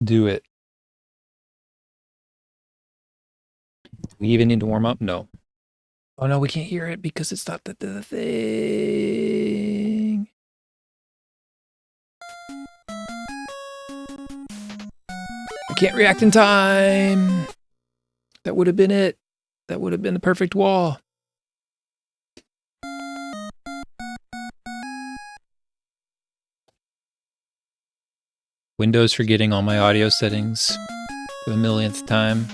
Do it. We even need to warm up? No. Oh no, we can't hear it because it's not the thing. I can't react in time. That would have been it. That would have been the perfect wall. Windows forgetting all my audio settings for the millionth time.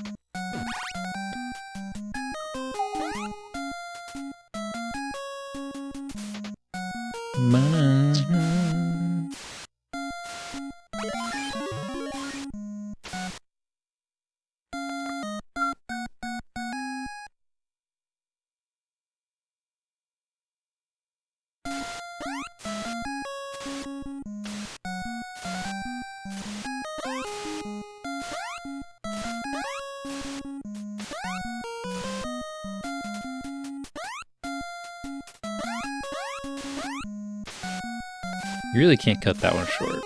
You really can't cut that one short.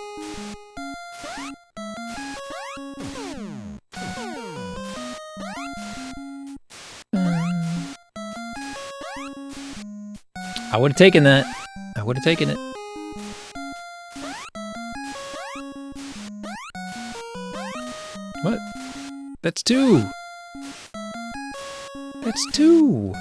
I would have taken that. I would have taken it. What? That's 2. That's 2.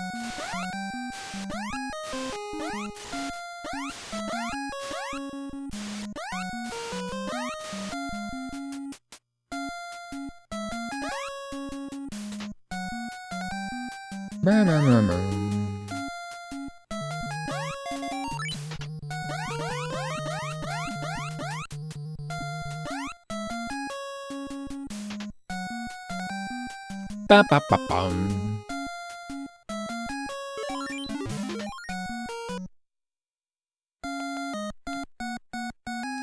Ba, ba, ba, bum.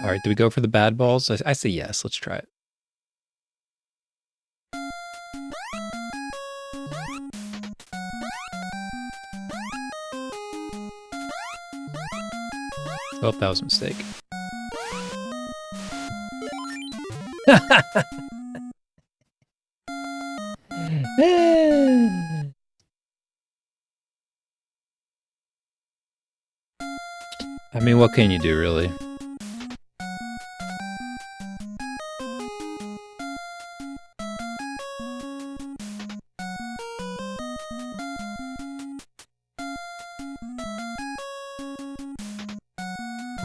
All right, do we go for the bad balls? I say yes. Let's try it. Oh, that was a mistake. I mean, what can you do, really?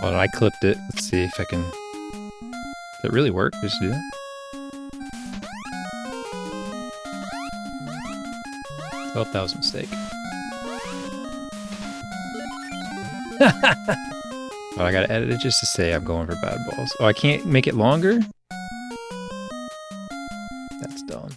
Well, I clipped it. Let's see if I can... Does it really work? Just do that? Oh, that was a mistake. Oh, I gotta edit it just to say I'm going for bad balls. Oh, I can't make it longer? That's dumb.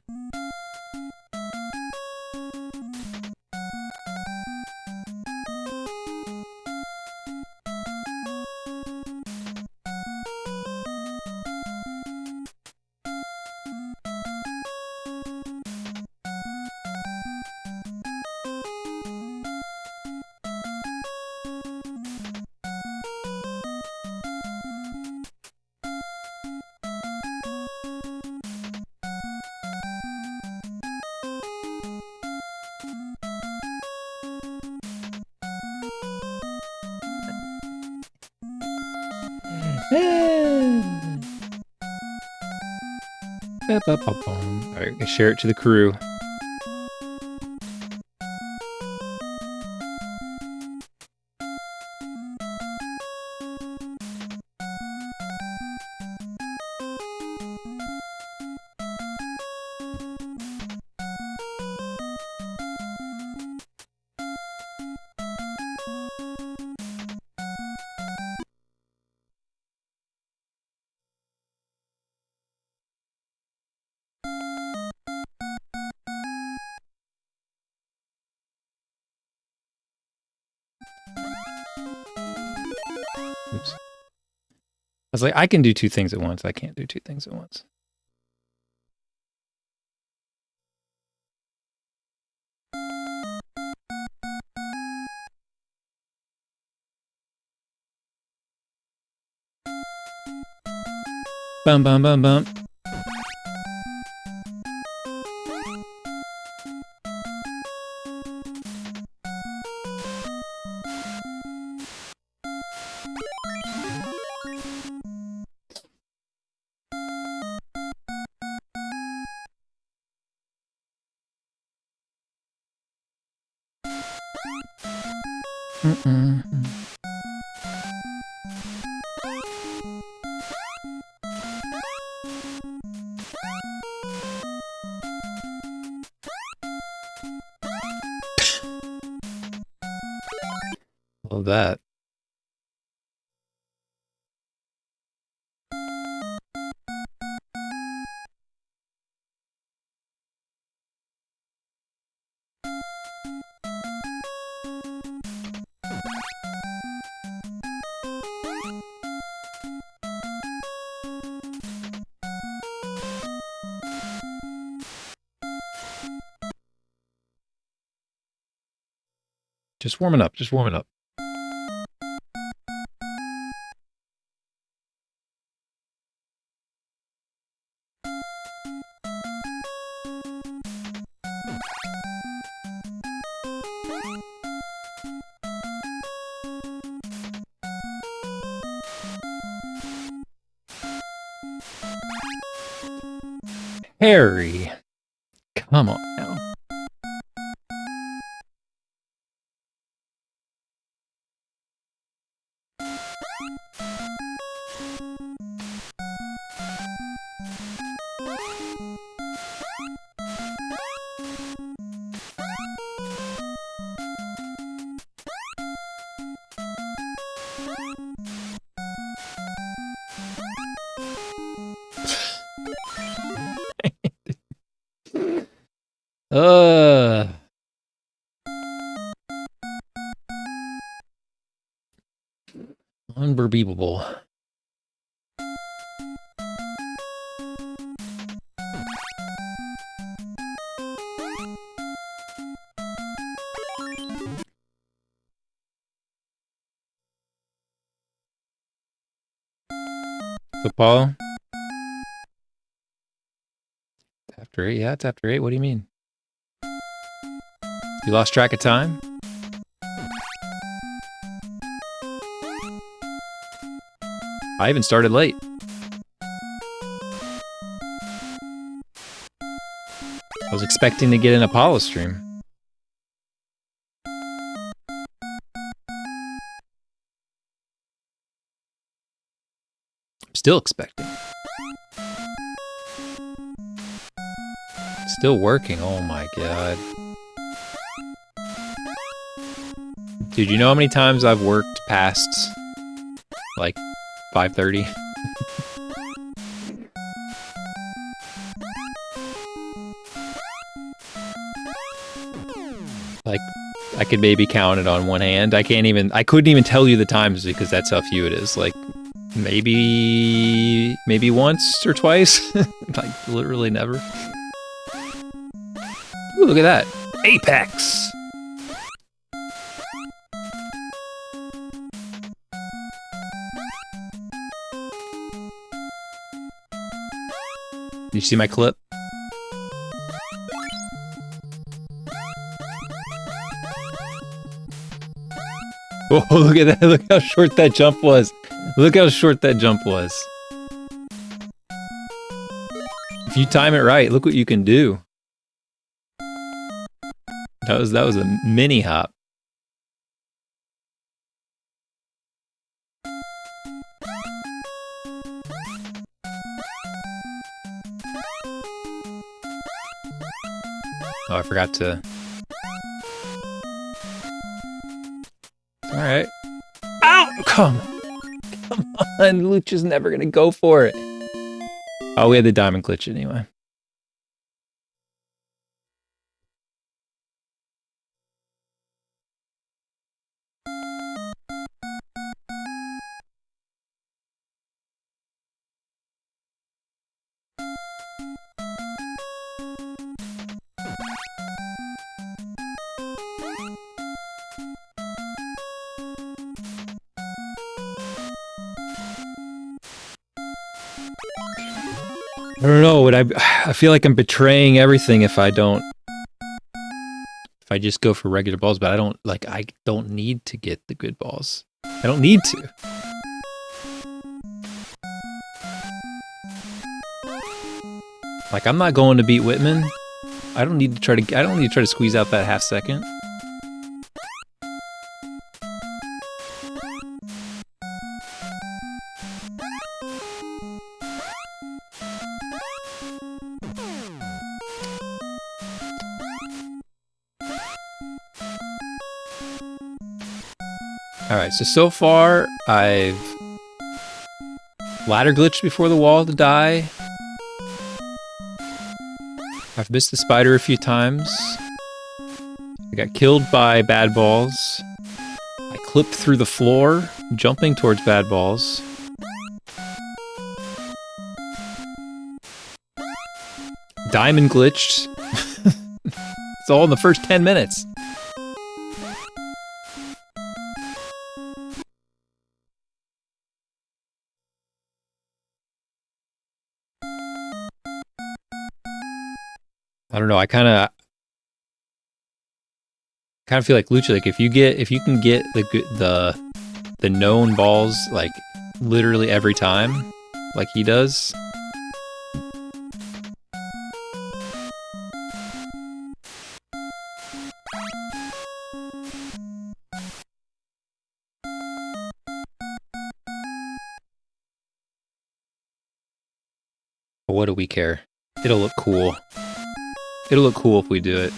Alright, share it to the crew. Oops. I was like, I can do 2 things at once. I can't do 2 things at once. Bum, bum, bum, bum. Love that. Just warming up, just warming up. Harry, come on now. Unbelievable. So, Paul? After 8? Yeah, it's after 8. What do you mean? You lost track of time? I even started late. I was expecting to get an Apollo stream. I'm still expecting. Still working, oh my god. Dude, you know how many times I've worked past, like, 5:30? Like, I could maybe count it on one hand. I couldn't even tell you the times because that's how few it is. Like, maybe once or twice. Like, literally never. Ooh, look at that. Apex! Did you see my clip? Oh, look at that. Look how short that jump was. Look how short that jump was. If you time it right, look what you can do. That was a mini hop. Oh, I forgot to... Alright. Ow! Come on, Lucha's never gonna go for it. Oh, we had the diamond glitch anyway. I don't know, but I feel like I'm betraying everything if I just go for regular balls, but I don't need to get the good balls. I don't need to. Like, I'm not going to beat Whitman. I don't need to try to squeeze out that half second. Alright, so far, I've ladder glitched before the wall to die. I've missed the spider a few times. I got killed by bad balls. I clipped through the floor, jumping towards bad balls. Diamond glitched. It's all in the first 10 minutes. I don't know. I kind of feel like Lucha. Like if you can get the known balls like literally every time, like he does. What do we care? It'll look cool. It'll look cool if we do it.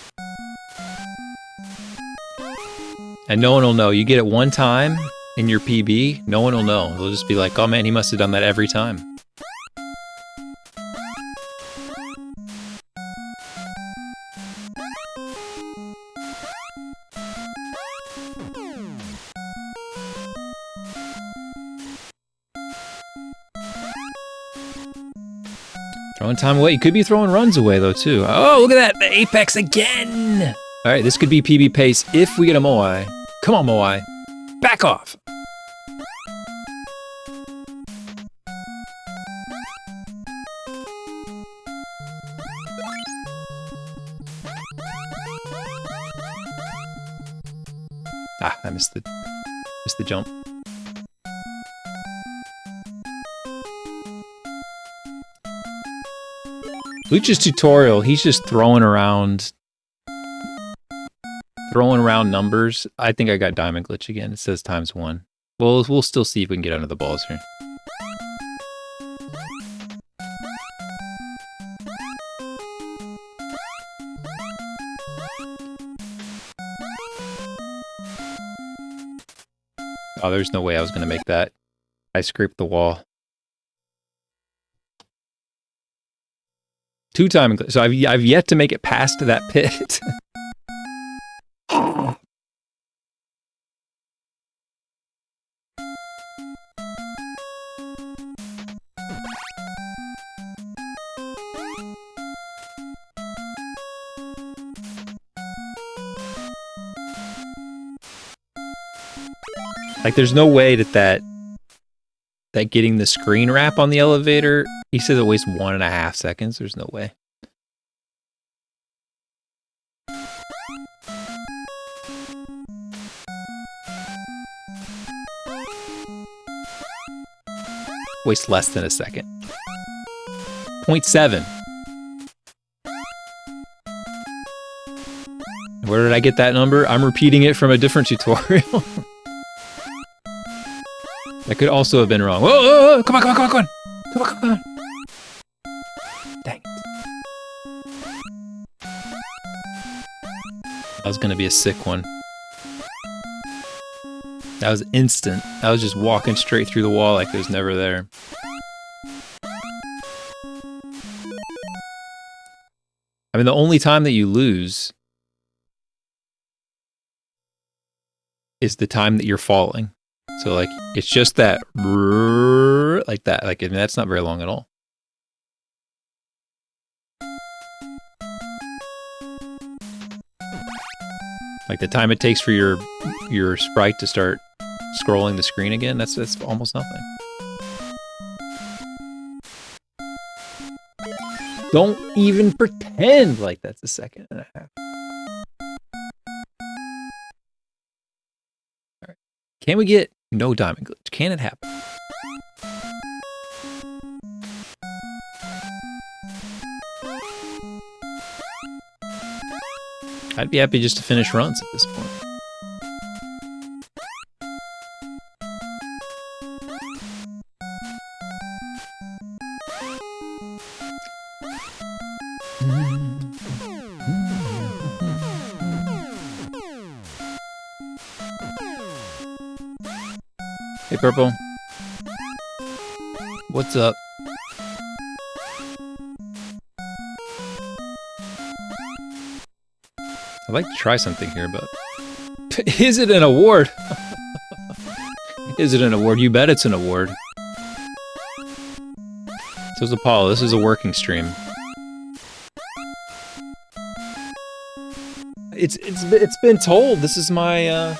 And no one will know. You get it one time in your PB, no one will know. They'll just be like, oh man, he must have done that every time. Throwing time away. You could be throwing runs away, though, too. Oh, look at that. The Apex again. All right, this could be PB pace if we get a Moai. Come on, Moai. Back off. Ah, I missed the jump. Lucha's tutorial, he's just throwing around numbers. I think I got diamond glitch again. It says ×1. Well, we'll still see if we can get under the balls here. Oh, there's no way I was going to make that. I scraped the wall. 2 time glitch. So I've yet to make it past that pit. Like, there's no way that getting the screen wrap on the elevator, he says it wastes 1.5 seconds. There's no way. Wastes less than a second. 0.7. Where did I get that number? I'm repeating it from a different tutorial. That could also have been wrong. Whoa, whoa, whoa. Come on, come on, come on, come on. Come on, come on. Dang it. That was going to be a sick one. That was instant. I was just walking straight through the wall like it was never there. I mean, the only time that you lose is the time that you're falling. So, like, it's just that, like that. Like, I mean, that's not very long at all. Like, the time it takes for your sprite to start scrolling the screen again, that's almost nothing. Don't even pretend like that's a 1.5 seconds. All right. Can we get no diamond glitch? Can it happen? I'd be happy just to finish runs at this point. Hey, Purple. What's up? I'd like to try something here, but... Is it an award? Is it an award? You bet it's an award. So is Apollo. This is a working stream. It's been told. This is my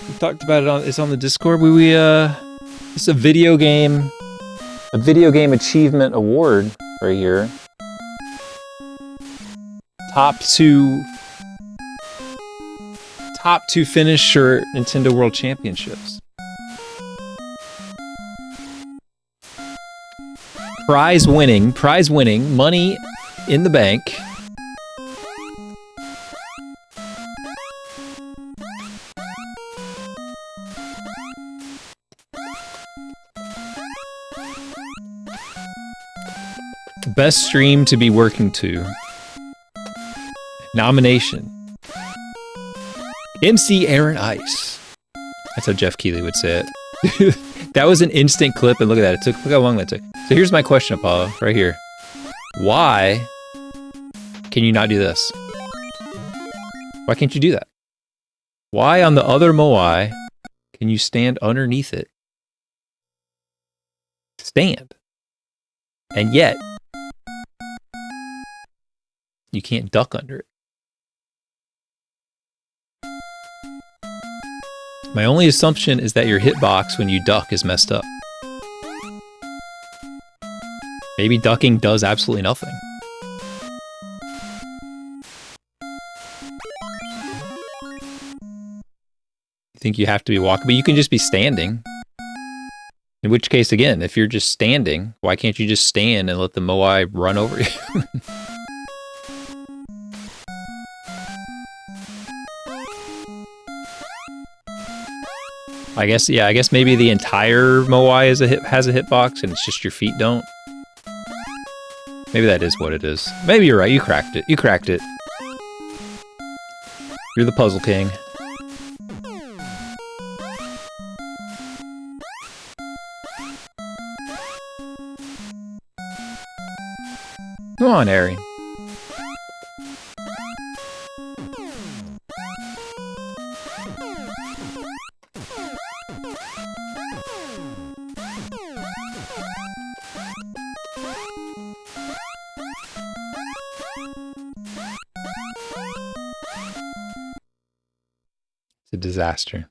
we talked about it on it's on the Discord. It's a video game achievement award right here. Top two finisher Nintendo World Championships. Prize winning, money in the bank. Best stream to be working to. Nomination. MC Aaron Ice. That's how Jeff Keighley would say it. That was an instant clip, and look at that. Look how long that took. So here's my question, Apollo, right here. Why can you not do this? Why can't you do that? Why on the other Moai can you stand underneath it? Stand. And yet, you can't duck under it. My only assumption is that your hitbox when you duck is messed up. Maybe ducking does absolutely nothing. You think you have to be walking, but you can just be standing. In which case, again, if you're just standing, why can't you just stand and let the Moai run over you? I guess maybe the entire Moai has a hitbox and it's just your feet don't. Maybe that is what it is. Maybe you're right, you cracked it. You cracked it. You're the puzzle king. Come on, Ari. A disaster.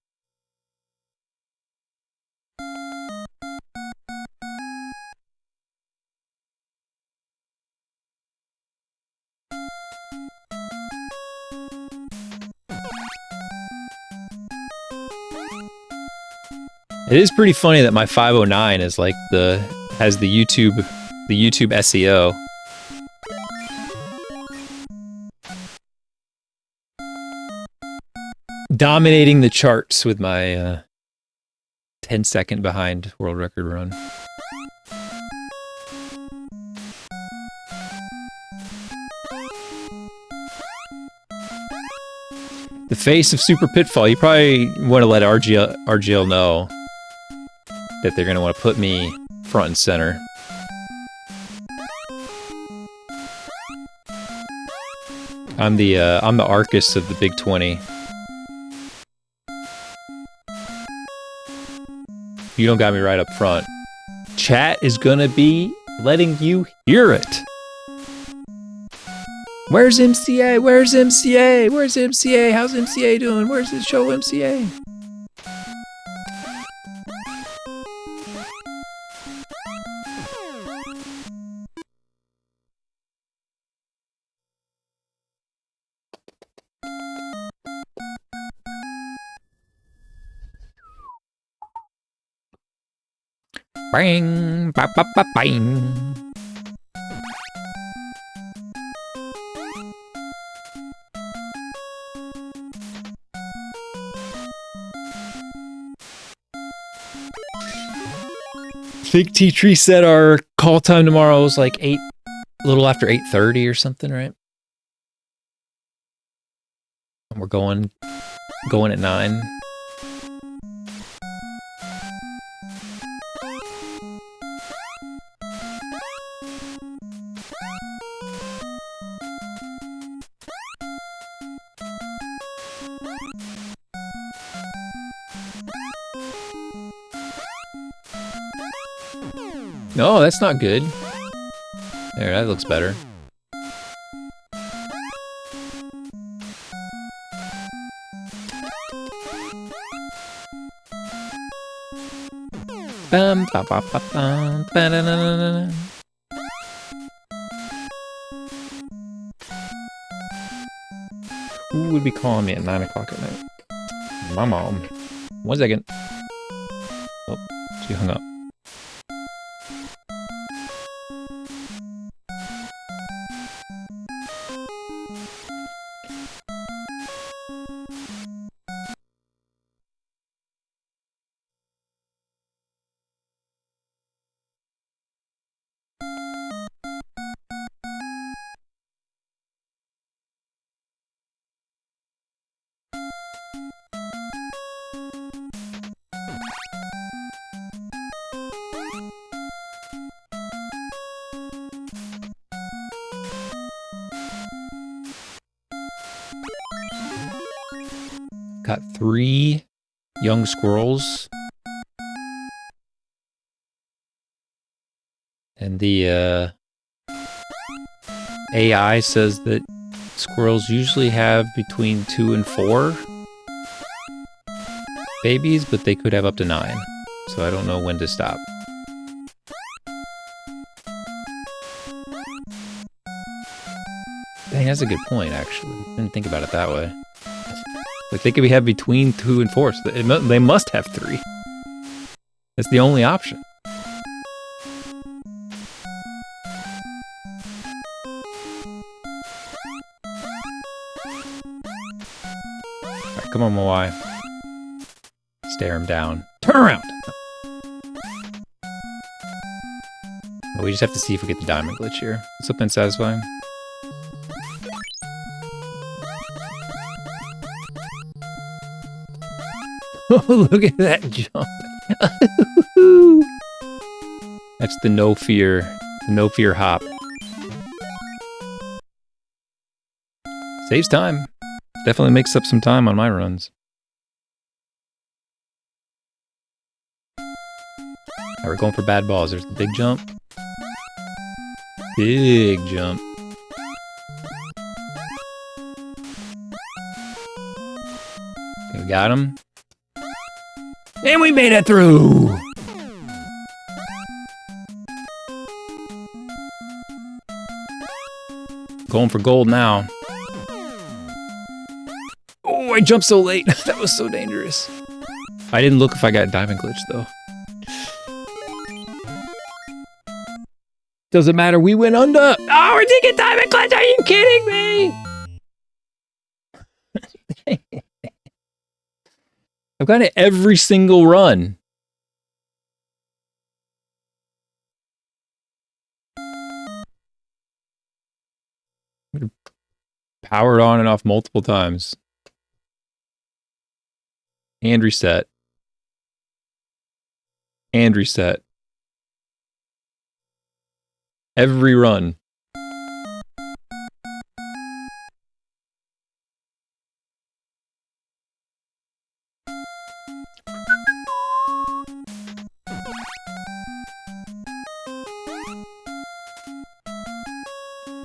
It is pretty funny that my 509 is like has the YouTube SEO. Dominating the charts with my 10-second behind world record run. The face of Super Pitfall. You probably want to let RGL know that they're going to want to put me front and center. I'm the Arcus of the Big 20. You don't got me right up front. Chat is gonna be letting you hear it. Where's MCA? Where's MCA? Where's MCA? How's MCA doing? Where's the show MCA? Bang, ba ba ba bang. Fig Tea Tree said our call time tomorrow is like a little after 8:30 or something, right? And we're going at 9. No, that's not good. There, that looks better. Bum, ba, ba, ba, bum, ba, da, da, da, da. Who would be calling me at 9 o'clock at night? My mom. 1 second. Oh, she hung up. Got 3 young squirrels. And the AI says that squirrels usually have between 2 and 4 babies, but they could have up to 9. So I don't know when to stop. Dang, that's a good point, actually. Didn't think about it that way. Like, they could have between 2 and 4, so they must have 3. That's the only option. Alright, come on, Moai. Stare him down. Turn around! We just have to see if we get the diamond glitch here. Something satisfying. Oh, look at that jump. That's the no fear hop. Saves time. Definitely makes up some time on my runs. Alright, we're going for bad balls. There's the big jump. Big jump. Okay, we got him. And we made it through! Going for gold now. Oh, I jumped so late. That was so dangerous. I didn't look if I got diamond glitch, though. Doesn't matter, we went under! Oh, we did get diamond glitch! Are you kidding me? I've got it every single run. Powered on and off multiple times. And reset. And reset. Every run.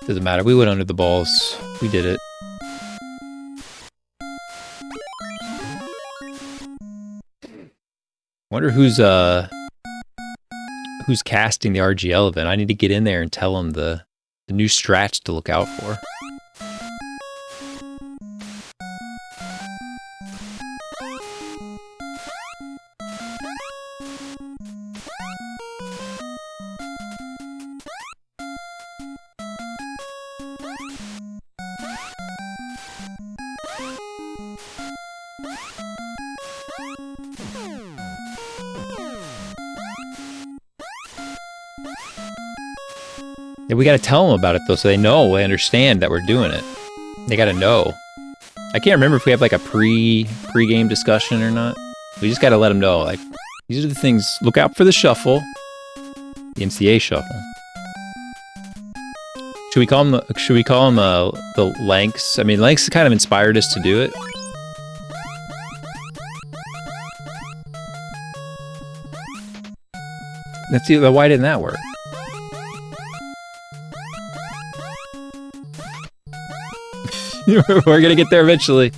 Doesn't matter, we went under the balls. We did it. Wonder who's casting the RGL event. I need to get in there and tell them the new strats to look out for. Yeah, we gotta tell them about it though, so they know, they understand that we're doing it. They gotta know. I can't remember if we have like a pre-game discussion or not. We just gotta let them know, like, these are the things, look out for the shuffle. The MCA shuffle. Should we call them the Lanks? I mean, Lanks kind of inspired us to do it. Let's see, why didn't that work? We're gonna get there eventually.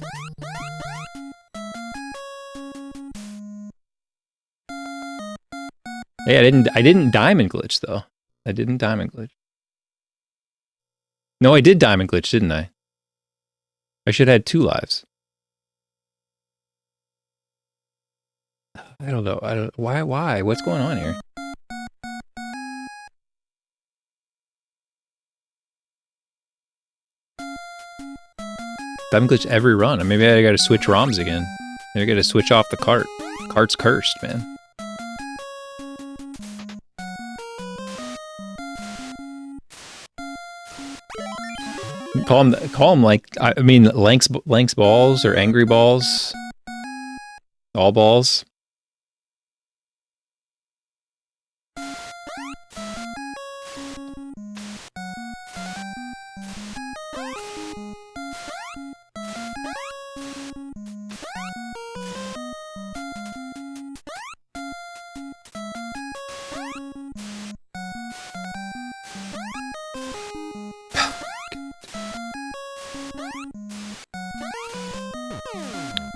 Hey, I didn't diamond glitch though. I didn't diamond glitch. No, I did diamond glitch, didn't I? I should have had 2 lives. I don't know. Why? What's going on here? Diamond glitch every run. Maybe I gotta switch ROMs again. Maybe I gotta switch off the cart. Cart's cursed, man. Call them like, I mean, Lanks balls or angry balls. All balls.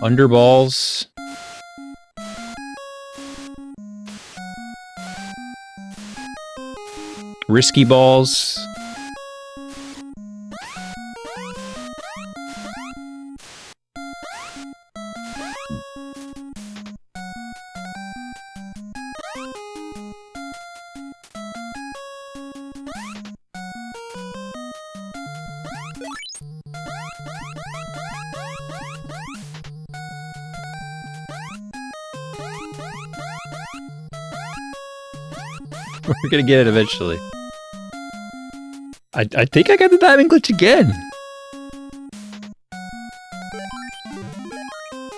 Underballs. Risky balls. We're gonna get it eventually. I think I got the diamond glitch again.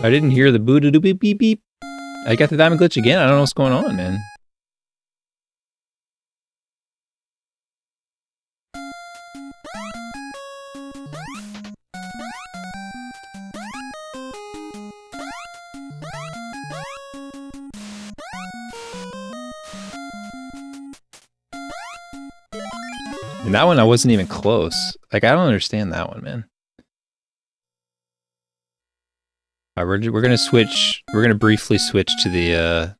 I didn't hear the boo doo doo beep beep beep. I got the diamond glitch again. I don't know what's going on, man. And that one I wasn't even close. Like, I don't understand that one, man. All right, we're gonna switch. We're gonna briefly switch to the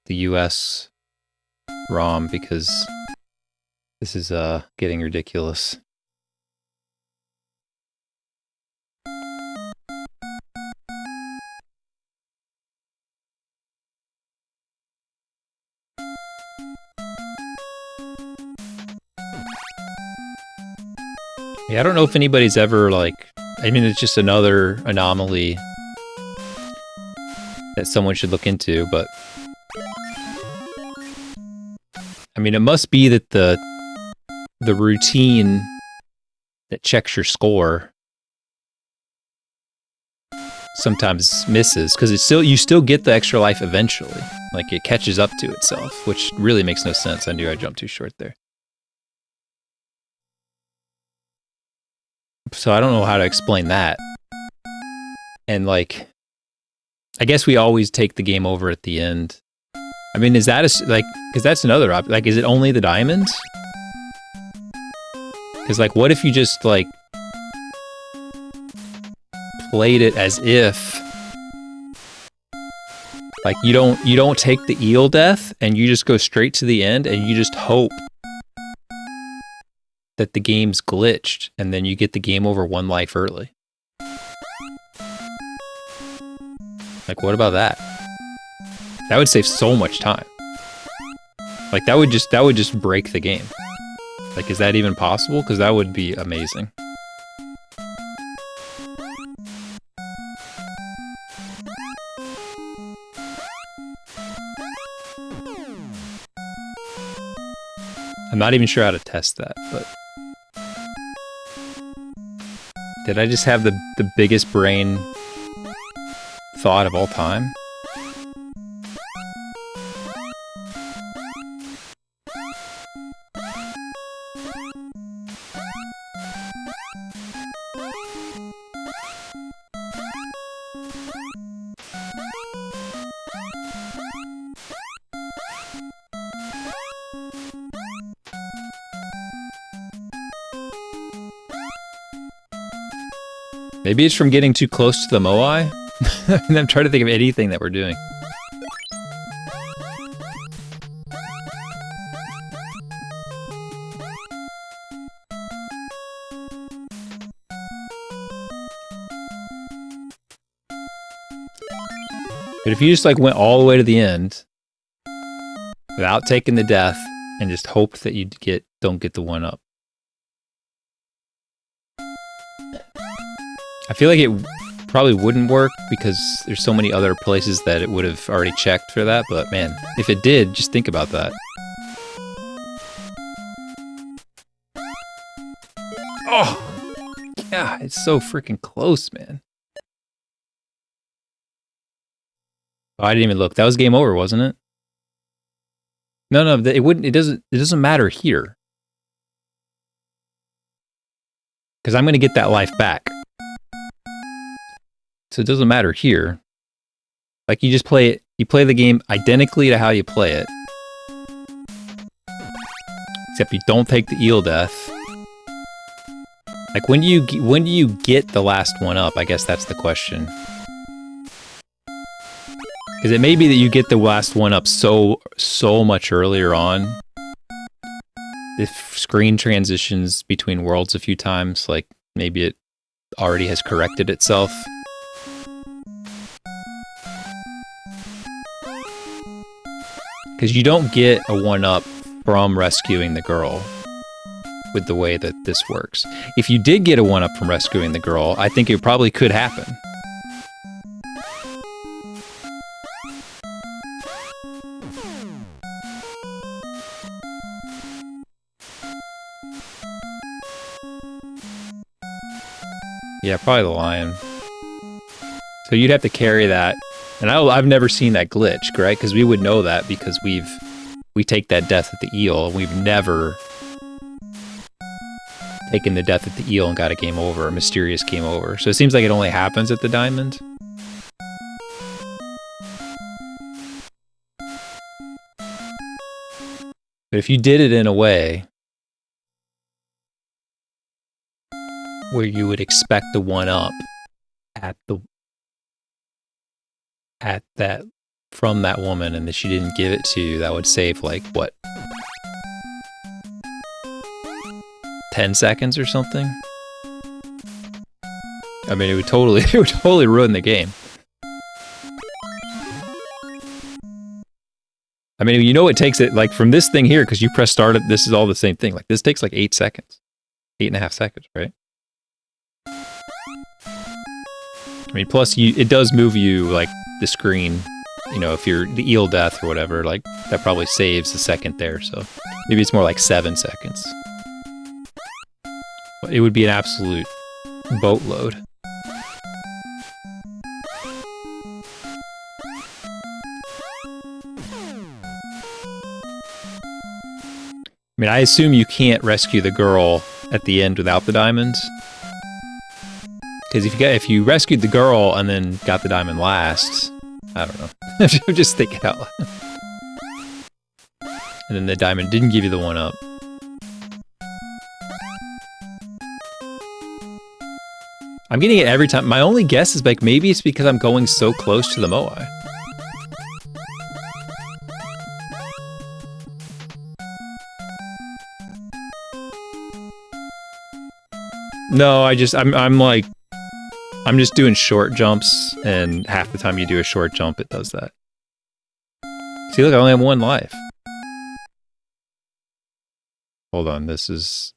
US ROM because this is getting ridiculous. Yeah, I don't know if anybody's ever, like, I mean, it's just another anomaly that someone should look into, but I mean, it must be that the routine that checks your score sometimes misses, because it's still, you still get the extra life eventually. Like, it catches up to itself, which really makes no sense. I knew I jumped too short there. So I don't know how to explain that. And like, I guess we always take the game over at the end. I mean, is that like, because that's another option. Like, is it only the diamonds? Because like, what if you just like played it as if like you don't take the eel death and you just go straight to the end and you just hope that the game's glitched, and then you get the game over 1 life early. Like, what about that? That would save so much time. Like, that would just break the game. Like, is that even possible? Because that would be amazing. I'm not even sure how to test that, but did I just have the biggest brain thought of all time? Maybe it's from getting too close to the Moai. And I'm trying to think of anything that we're doing. But if you just like went all the way to the end without taking the death and just hoped that you don't get the 1-up. I feel like it probably wouldn't work because there's so many other places that it would have already checked for that, but man, if it did, just think about that. Oh! Yeah, it's so freaking close, man. Oh, I didn't even look. That was game over, wasn't it? No, it wouldn't. It doesn't matter here. Because I'm going to get that life back. So it doesn't matter here. Like you just play it. You play the game identically to how you play it. Except you don't take the eel death. Like when do you get the last 1-up? I guess that's the question. Because it may be that you get the last 1-up so much earlier on. If screen transitions between worlds a few times, like maybe it already has corrected itself. Because you don't get a 1-up from rescuing the girl with the way that this works. If you did get a 1-up from rescuing the girl, I think it probably could happen. Yeah, probably the lion. So you'd have to carry that. And I've never seen that glitch, right? Because we would know that because we take that death at the eel. We've never taken the death at the eel and got a game over, a mysterious game over. So it seems like it only happens at the diamond. But if you did it in a way where you would expect the 1-up at that from that woman and that she didn't give it to you, that would save like what, 10 seconds or something? I mean, it would totally ruin the game. I mean, you know, it takes it like from this thing here, because you press start, this is all the same thing. Like this takes like 8 seconds, 8.5 seconds, right? I mean, plus it does move you like the screen, you know, if you're the eel death or whatever, like that probably saves a second there. So maybe it's more like 7 seconds. But it would be an absolute boatload. I mean, I assume you can't rescue the girl at the end without the diamonds. Because if you rescued the girl and then got the diamond last, I don't know. I'm just thinking out loud. And then the diamond didn't give you the 1-up. I'm getting it every time. My only guess is like maybe it's because I'm going so close to the Moai. No, I'm just doing short jumps, and half the time you do a short jump, it does that. See, look, I only have 1 life. Hold on, this is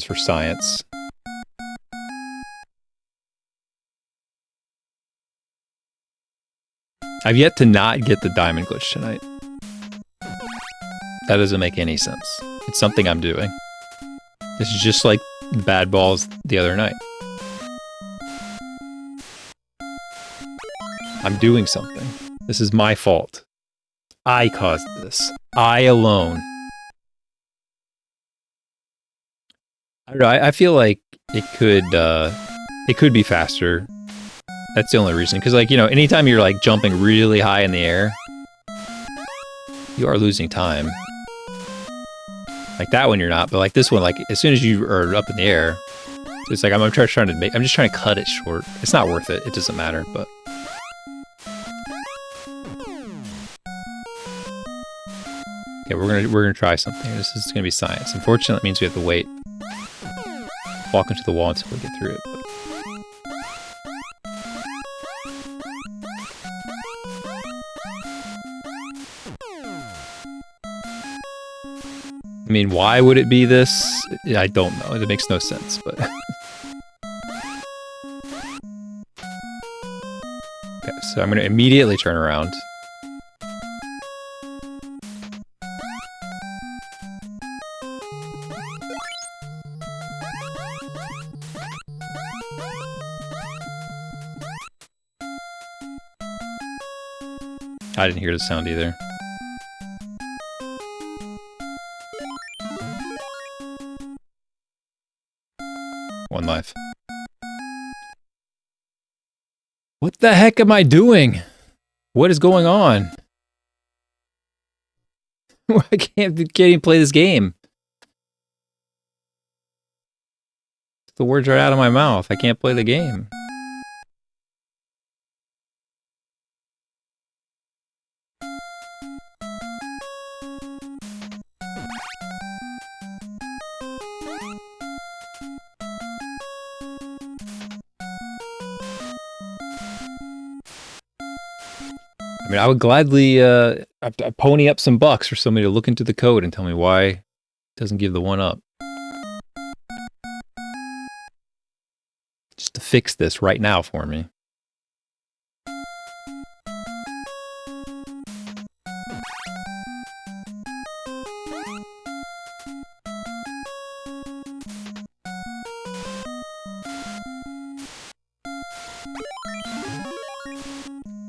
for science. I've yet to not get the diamond glitch tonight. That doesn't make any sense. It's something I'm doing. This is just like bad balls the other night. I'm doing something. This is my fault. I caused this. I alone. I don't know, I feel like it could be faster. That's the only reason. Because, like, you know, anytime you're, like, jumping really high in the air, you are losing time. Like that one you're not, but like this one, like as soon as you are up in the air, so it's like I'm just trying to cut it short. It's not worth it. It doesn't matter, but. Okay, we're gonna try something. This is gonna be science. Unfortunately, it means we have to wait. Walk into the wall until we get through it. But. I mean, why would it be this? I don't know. It makes no sense, but. Okay, so I'm gonna immediately turn around. I didn't hear the sound either. One life. What the heck am I doing? What is going on? I can't even play this game. The words are out of my mouth. I can't play the game. I mean, I would gladly I'd pony up some bucks for somebody to look into the code and tell me why it doesn't give the one up. Just to fix this right now for me.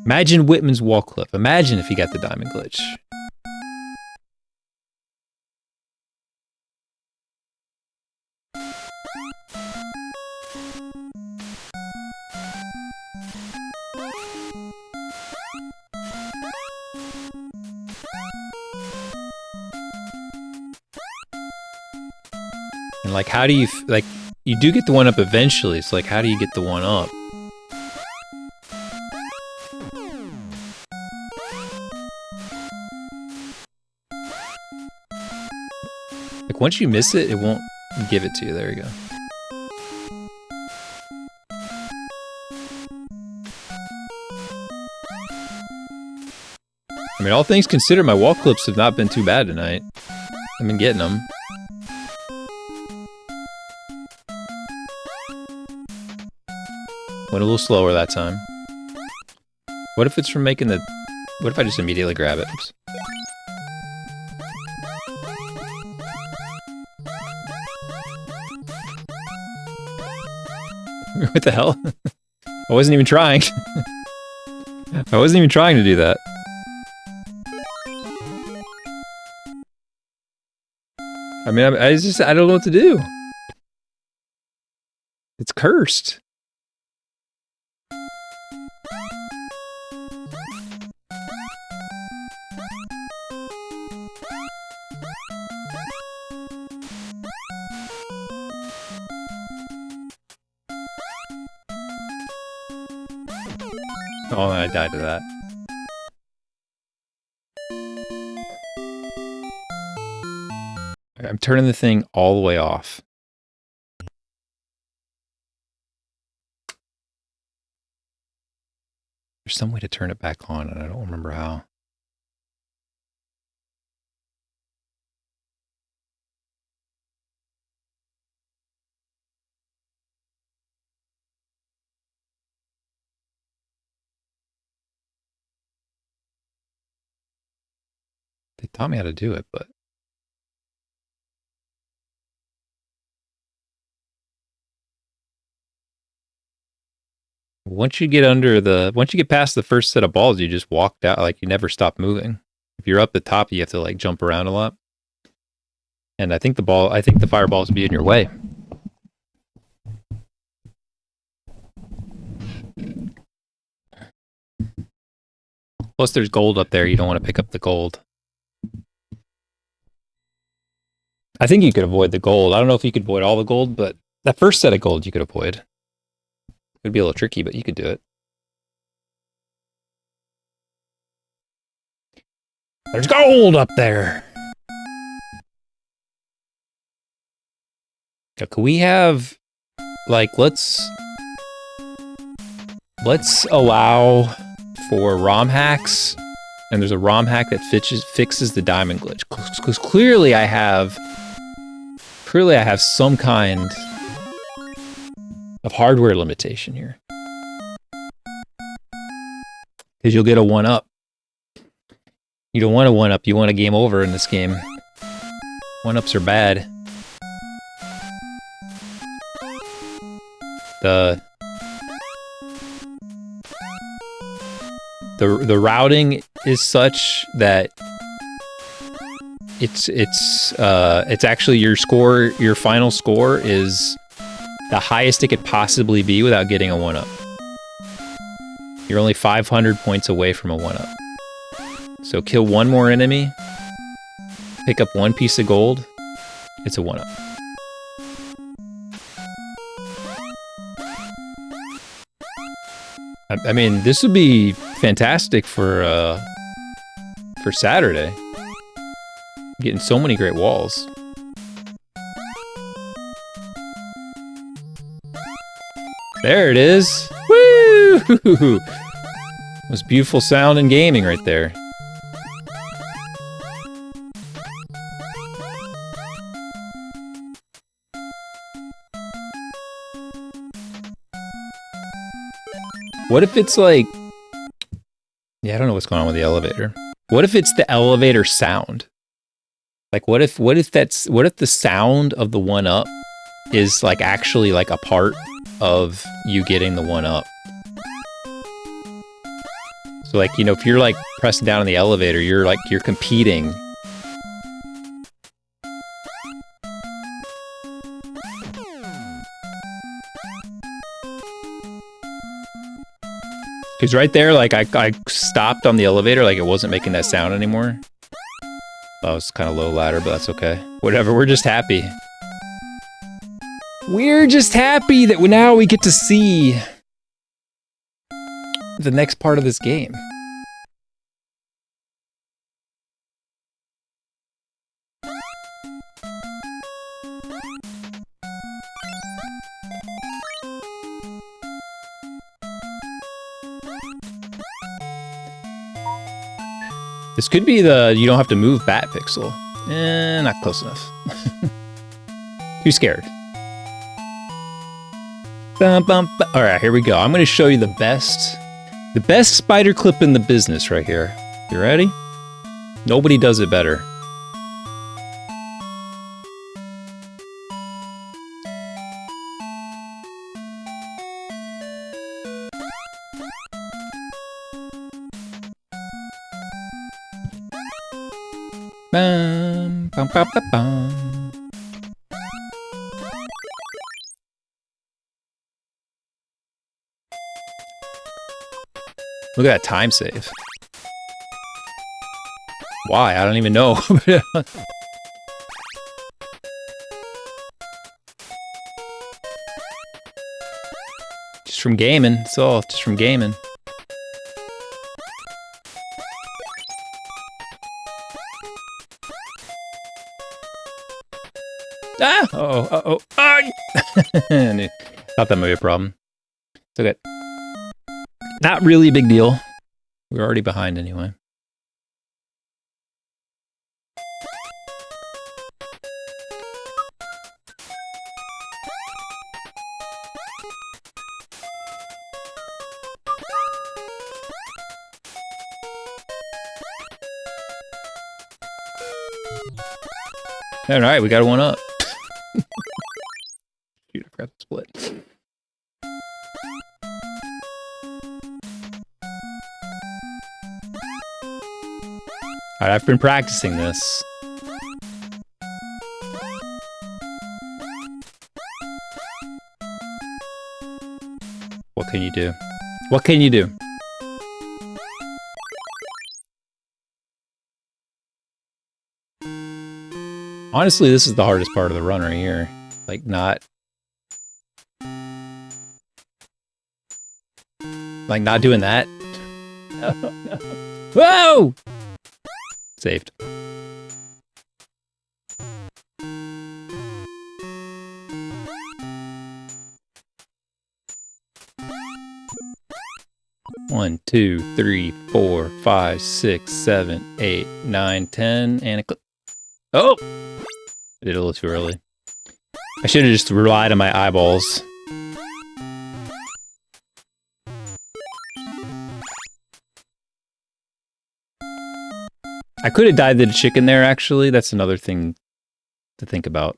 Imagine Whitman's wall clip. Imagine if he got the diamond glitch. And like, how do you, like, you do get the one up eventually. It's like, how do you get the one up? Like, once you miss it, it won't give it to you. There you go. I mean, all things considered, my wall clips have not been too bad tonight. I've been getting them. Went a little slower that time. What if it's from making the... What if I just immediately grab it? Oops. What the hell? I wasn't even trying. I wasn't even trying to do that. I mean, I don't know what to do. It's cursed. Oh, I died to that. I'm turning the thing all the way off. There's some way to turn it back on, and I don't remember how. They taught me how to do it, but... Once you get past the first set of balls, you just walk down, like you never stop moving. If you're up the top, you have to like jump around a lot. And I think the fireballs would be in your way. Plus there's gold up there, you don't want to pick up the gold. I think you could avoid the gold. I don't know if you could avoid all the gold, but that first set of gold you could avoid. It'd be a little tricky, but you could do it. There's gold up there. So could we have, like, let's allow for ROM hacks, and there's a ROM hack that fixes the diamond glitch. Because clearly I have some kind of hardware limitation here. Because you'll get a 1-up. You don't want a 1-up, you want a game over in this game. 1-ups are bad. The routing is such that it's actually your final score is the highest it could possibly be without getting a 1-up. You're only 500 points away from a 1-up. So kill one more enemy, pick up one piece of gold, it's a 1-up. I mean, this would be fantastic for Saturday. Getting so many great walls. There it is. Woo! Most beautiful sound in gaming right there. What if it's like... Yeah, I don't know what's going on with the elevator. What if it's the elevator sound? Like, what if the sound of the 1-up is like actually like a part of you getting the 1-up? So like, you know, if you're like pressing down on the elevator, you're competing. Because right there, like, I stopped on the elevator, like it wasn't making that sound anymore. That was kind of low ladder, but that's okay. Whatever, we're just happy. We're just happy that now we get to see the next part of this game. This could be the you don't have to move bat pixel. Not close enough. Too scared. Alright, here we go. I'm going to show you the best spider clip in the business right here. You ready? Nobody does it better. Bum, bum, bum, bum, bum. Look at that time save. Why? I don't even know. Just from gaming. It's all just from gaming. Ah! Uh-oh. Ah! Thought that might be a problem. It's okay. Not really a big deal. We're already behind anyway. Alright, we got a 1-up. Shoot, I forgot to split. Alright, I've been practicing this. What can you do? What can you do? Honestly, this is the hardest part of the run right here. Like, not doing that. No, no. Whoa! Saved. One, 2, 3, 4, 5, 6, 7, 8, 9, 10, and a clip. Oh! I did it a little too early. I should have just relied on my eyeballs. I could have died to the chicken there, actually. That's another thing to think about.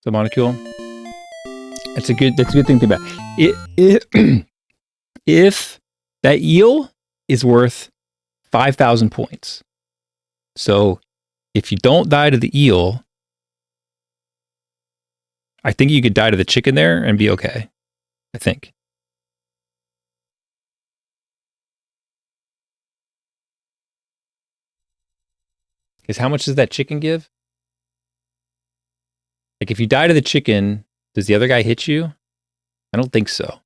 The molecule. That's a good thing to think about. If that eel is worth 5,000 points. So if you don't die to the eel, I think you could die to the chicken there and be okay. I think. Because how much does that chicken give? Like, if you die to the chicken, does the other guy hit you? I don't think so.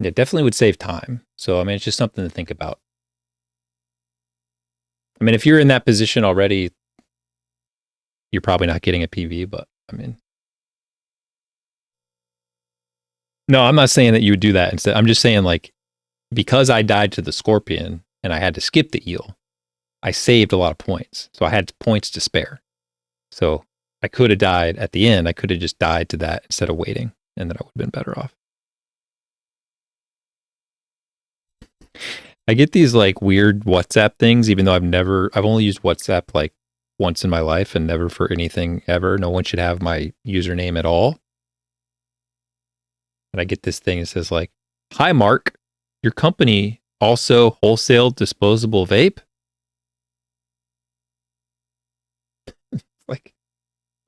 It definitely would save time. So, I mean, it's just something to think about. I mean, if you're in that position already, you're probably not getting a PV, but, I mean... No, I'm not saying that you would do that instead. I'm just saying, like, because I died to the scorpion and I had to skip the eel, I saved a lot of points. So I had points to spare. So I could have died at the end. I could have just died to that instead of waiting, and then I would have been better off. I get these like weird WhatsApp things, even though I've only used WhatsApp like once in my life and never for anything ever. No one should have my username at all. And I get this thing that says like, "Hi, Mark, your company also wholesale disposable vape?" Like,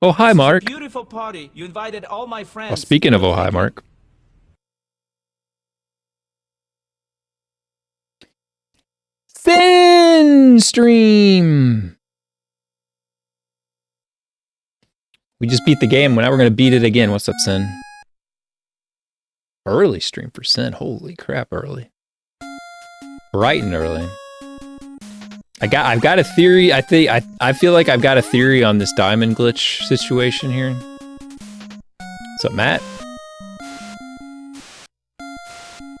oh, hi, Mark. Beautiful party. You invited all my friends. Well, speaking of oh, hi, Mark. Thin stream. We just beat the game. Now we're going to beat it again. What's up, Sin? Early stream for Sin. Holy crap, early. Bright and early. I've got a theory. I feel like I've got a theory on this diamond glitch situation here. What's up, Matt?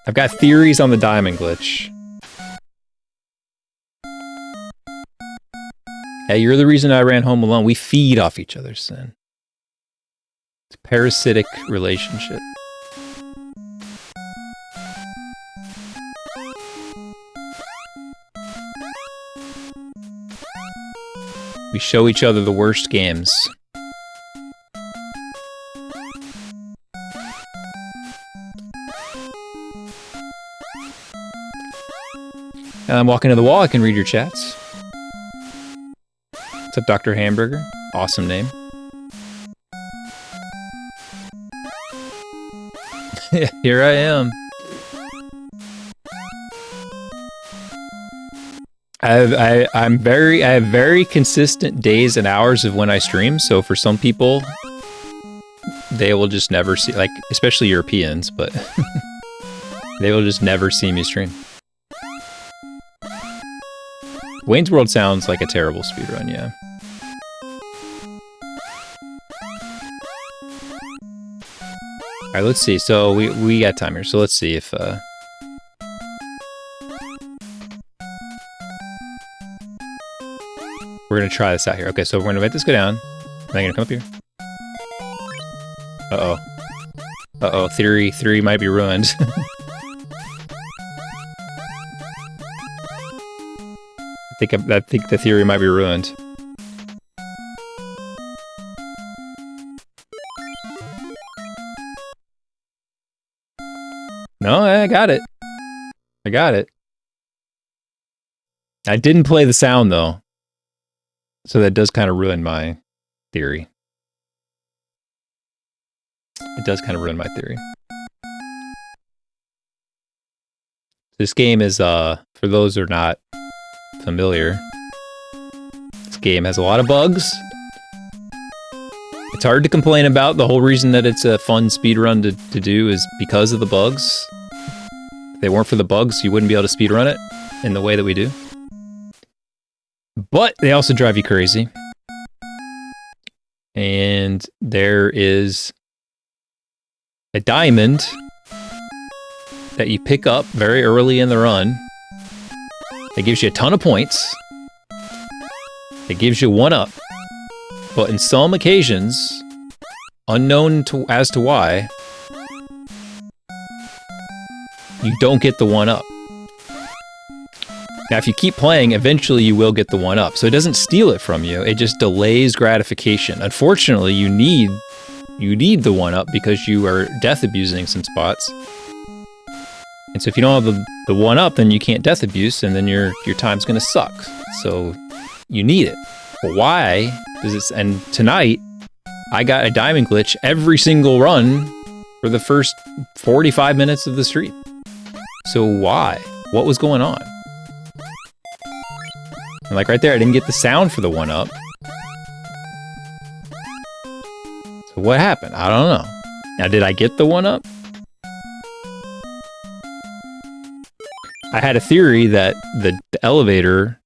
I've got theories on the diamond glitch. Hey, you're the reason I ran home alone. We feed off each other, Sin. It's a parasitic relationship. We show each other the worst games. And I'm walking to the wall. I can read your chats. What's up, Dr. Hamburger? Awesome name. Here I am. I have very consistent days and hours of when I stream. So for some people, they will just never see, like, especially Europeans, but they will just never see me stream. Wayne's World sounds like a terrible speedrun, yeah. Alright, let's see. So we got time here. So let's see if we're gonna try this out here. Okay, so we're gonna let this go down. And I'm gonna come up here. Uh-oh. Uh-oh, theory might be ruined. I think the theory might be ruined. No, I got it. I got it. I didn't play the sound, though. So that does kind of ruin my theory. It does kind of ruin my theory. This game is, for those who are not familiar, this game has a lot of bugs. It's hard to complain about. The whole reason that it's a fun speedrun to do is because of the bugs. If they weren't for the bugs, you wouldn't be able to speedrun it in the way that we do. But they also drive you crazy. And there is a diamond that you pick up very early in the run. It gives you a ton of points. It gives you 1-up. But in some occasions, unknown as to why, you don't get the 1-up. Now, if you keep playing, eventually you will get the 1-up. So it doesn't steal it from you. It just delays gratification. Unfortunately, you need the 1-up because you are death abusing some spots. And so if you don't have the 1-up, then you can't death abuse, and then your time's gonna suck. So you need it. But why does it? And tonight, I got a diamond glitch every single run for the first 45 minutes of the stream. So why? What was going on? And like right there, I didn't get the sound for the 1-up. So what happened? I don't know. Now, did I get the 1-up? I had a theory that the elevator...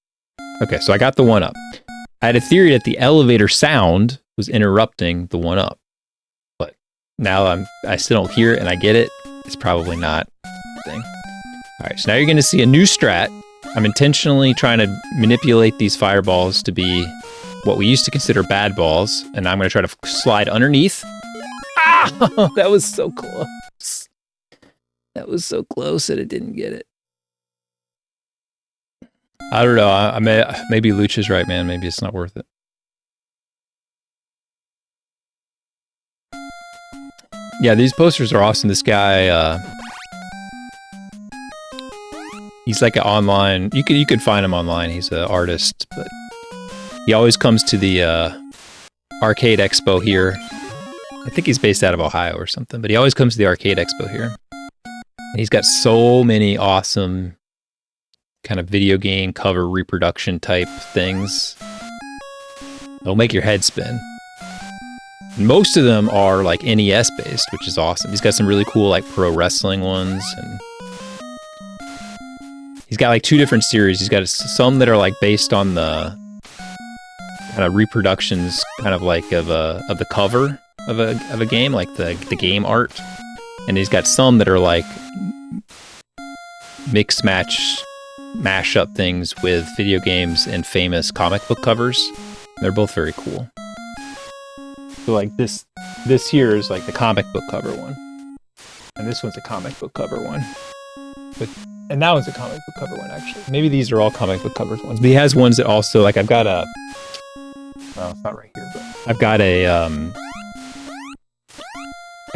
Okay, so I got the 1-up. I had a theory that the elevator sound was interrupting the 1-up. But now I still don't hear it and I get it. It's probably not a thing. Alright, so now you're going to see a new strat. I'm intentionally trying to manipulate these fireballs to be what we used to consider bad balls. And I'm going to try to slide underneath. Ah! That was so close. That was so close that it didn't get it. I don't know. Maybe Luch is right, man. Maybe it's not worth it. Yeah, these posters are awesome. This guy, he's like an online. You could find him online. He's an artist, but he always comes to the arcade expo here. I think he's based out of Ohio or something, but he always comes to the arcade expo here. And he's got so many awesome kind of video game cover reproduction type things. They'll make your head spin. Most of them are like NES based, which is awesome. He's got some really cool like pro wrestling ones, and he's got like 2 different series. He's got some that are like based on the kind of reproductions, kind of like of the cover of a game, like the game art. And he's got some that are like mash up things with video games and famous comic book covers. They're both very cool. So like this here is like the comic book cover one. And this one's a comic book cover one. And that one's a comic book cover one, actually. Maybe these are all comic book covers ones. But he has ones that also, like I've got a... Well, it's not right here, but I've got a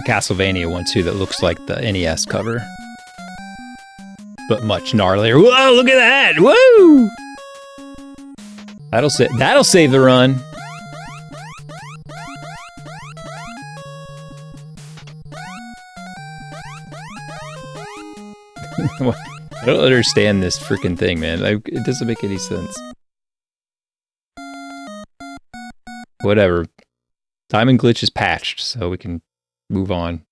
Castlevania one too that looks like the NES cover. But much gnarlier. Whoa, look at that! Woo! That'll save the run. I don't understand this freaking thing, man. It doesn't make any sense. Whatever. Diamond glitch is patched, so we can move on.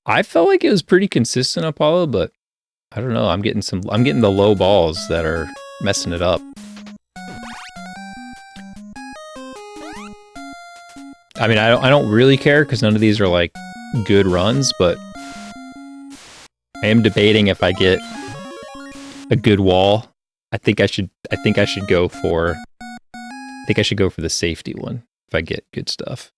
I felt like it was pretty consistent, Apollo, but I don't know. I'm getting the low balls that are messing it up. I mean, I don't really care because none of these are like good runs, but I am debating if I get a good wall. I think I should go for the safety one if I get good stuff.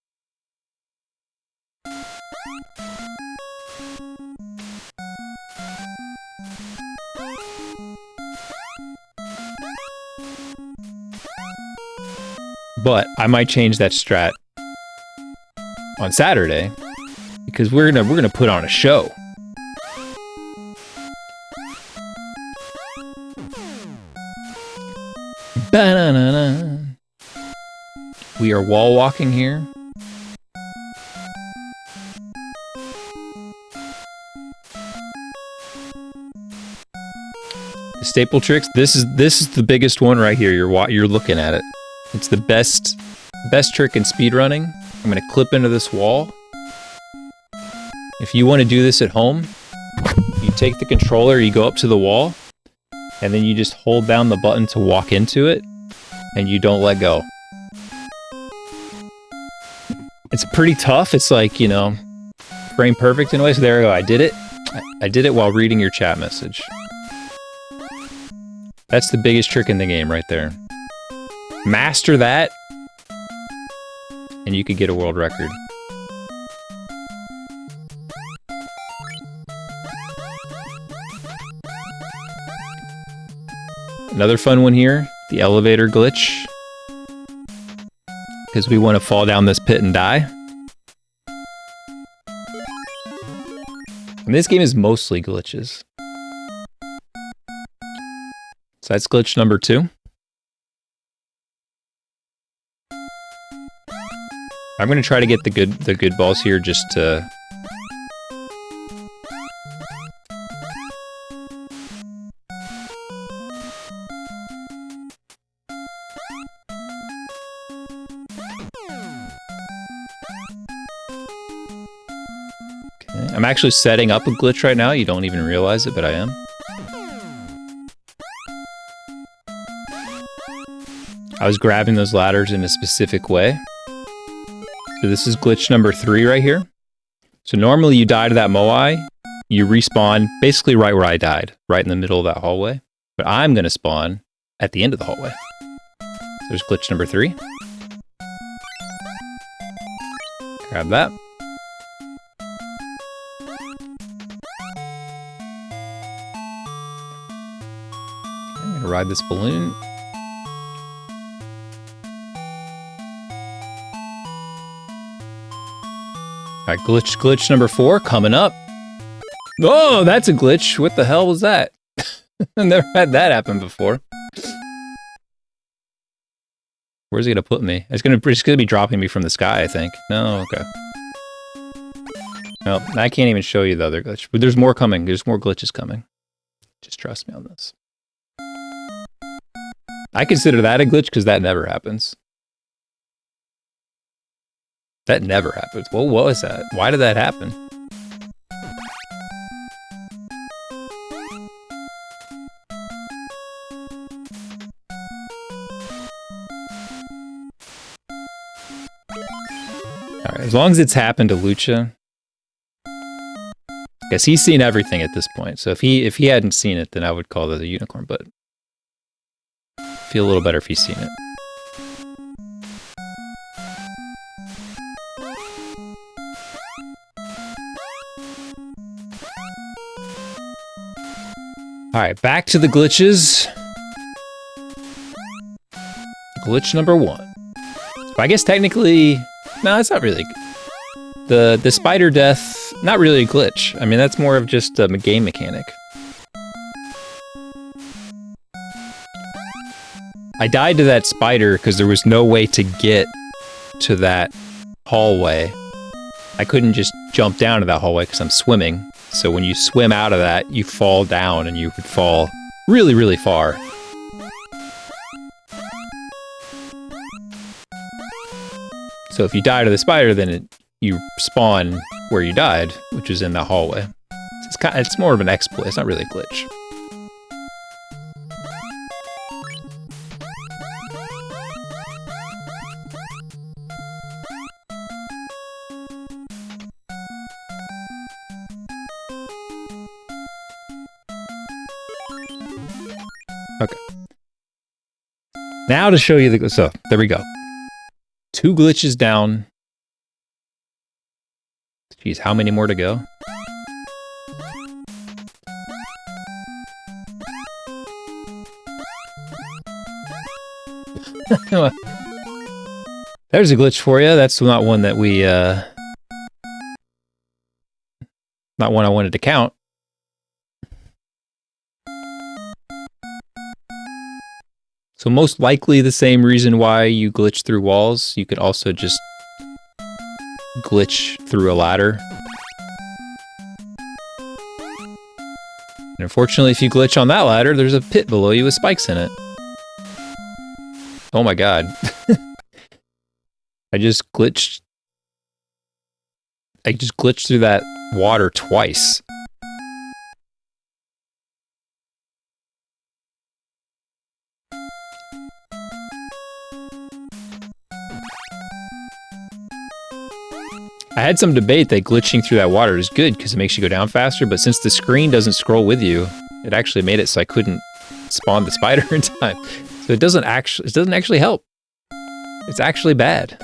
But I might change that strat on Saturday because we're gonna put on a show. Ba-na-na-na. We are wall walking here. The staple tricks. This is the biggest one right here. You're looking at it. It's the best trick in speedrunning. I'm gonna clip into this wall. If you want to do this at home, you take the controller, you go up to the wall, and then you just hold down the button to walk into it, and you don't let go. It's pretty tough. It's like, you know, frame perfect in a way. So there we go. I did it. I did it while reading your chat message. That's the biggest trick in the game right there. Master that, and you could get a world record. Another fun one here, the elevator glitch. Because we want to fall down this pit and die. And this game is mostly glitches. So that's glitch number 2. I'm gonna try to get the good balls here just to... Okay. I'm actually setting up a glitch right now. You don't even realize it, but I am. I was grabbing those ladders in a specific way. So this is glitch number 3 right here. So normally you die to that Moai, you respawn basically right where I died, right in the middle of that hallway. But I'm gonna spawn at the end of the hallway. So there's glitch number 3. Grab that. I'm gonna ride this balloon. All right, glitch number 4 coming up. Oh, that's a glitch. What the hell was that? I've never had that happen before. Where's it gonna put me? It's gonna be dropping me from the sky, I think. No, okay. No, I can't even show you the other glitch. But there's more coming. There's more glitches coming. Just trust me on this. I consider that a glitch because that never happens. That never happens. What was that? Why did that happen? Alright, as long as it's happened to Lucha. I guess he's seen everything at this point. So if he hadn't seen it, then I would call it a unicorn, but feel a little better if he's seen it. Alright, back to the glitches. Glitch number 1. So I guess technically... No, it's not really... The spider death, not really a glitch. I mean, that's more of just a game mechanic. I died to that spider because there was no way to get to that hallway. I couldn't just jump down to that hallway because I'm swimming. So when you swim out of that, you fall down and you would fall really, really far. So if you die to the spider, then you spawn where you died, which is in that hallway. So it's more of an exploit, it's not really a glitch. Okay. Now to show you the... So, there we go. 2 glitches down. Jeez, how many more to go? There's a glitch for you. That's not one that we... Not one I wanted to count. So most likely the same reason why you glitch through walls, you could also just glitch through a ladder. And unfortunately, if you glitch on that ladder, there's a pit below you with spikes in it. Oh my god. I just glitched through that water twice. I had some debate that glitching through that water is good because it makes you go down faster, but since the screen doesn't scroll with you, it actually made it so I couldn't spawn the spider in time. So it doesn't actually help. It's actually bad.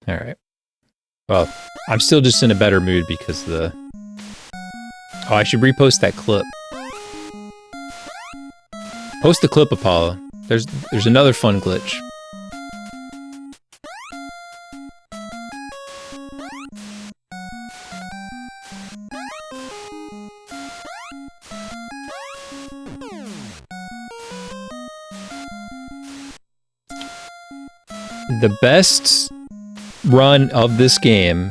All right. Well, I'm still just in a better mood because the... Oh, I should repost that clip. Post the clip, Apollo. There's another fun glitch. The best run of this game,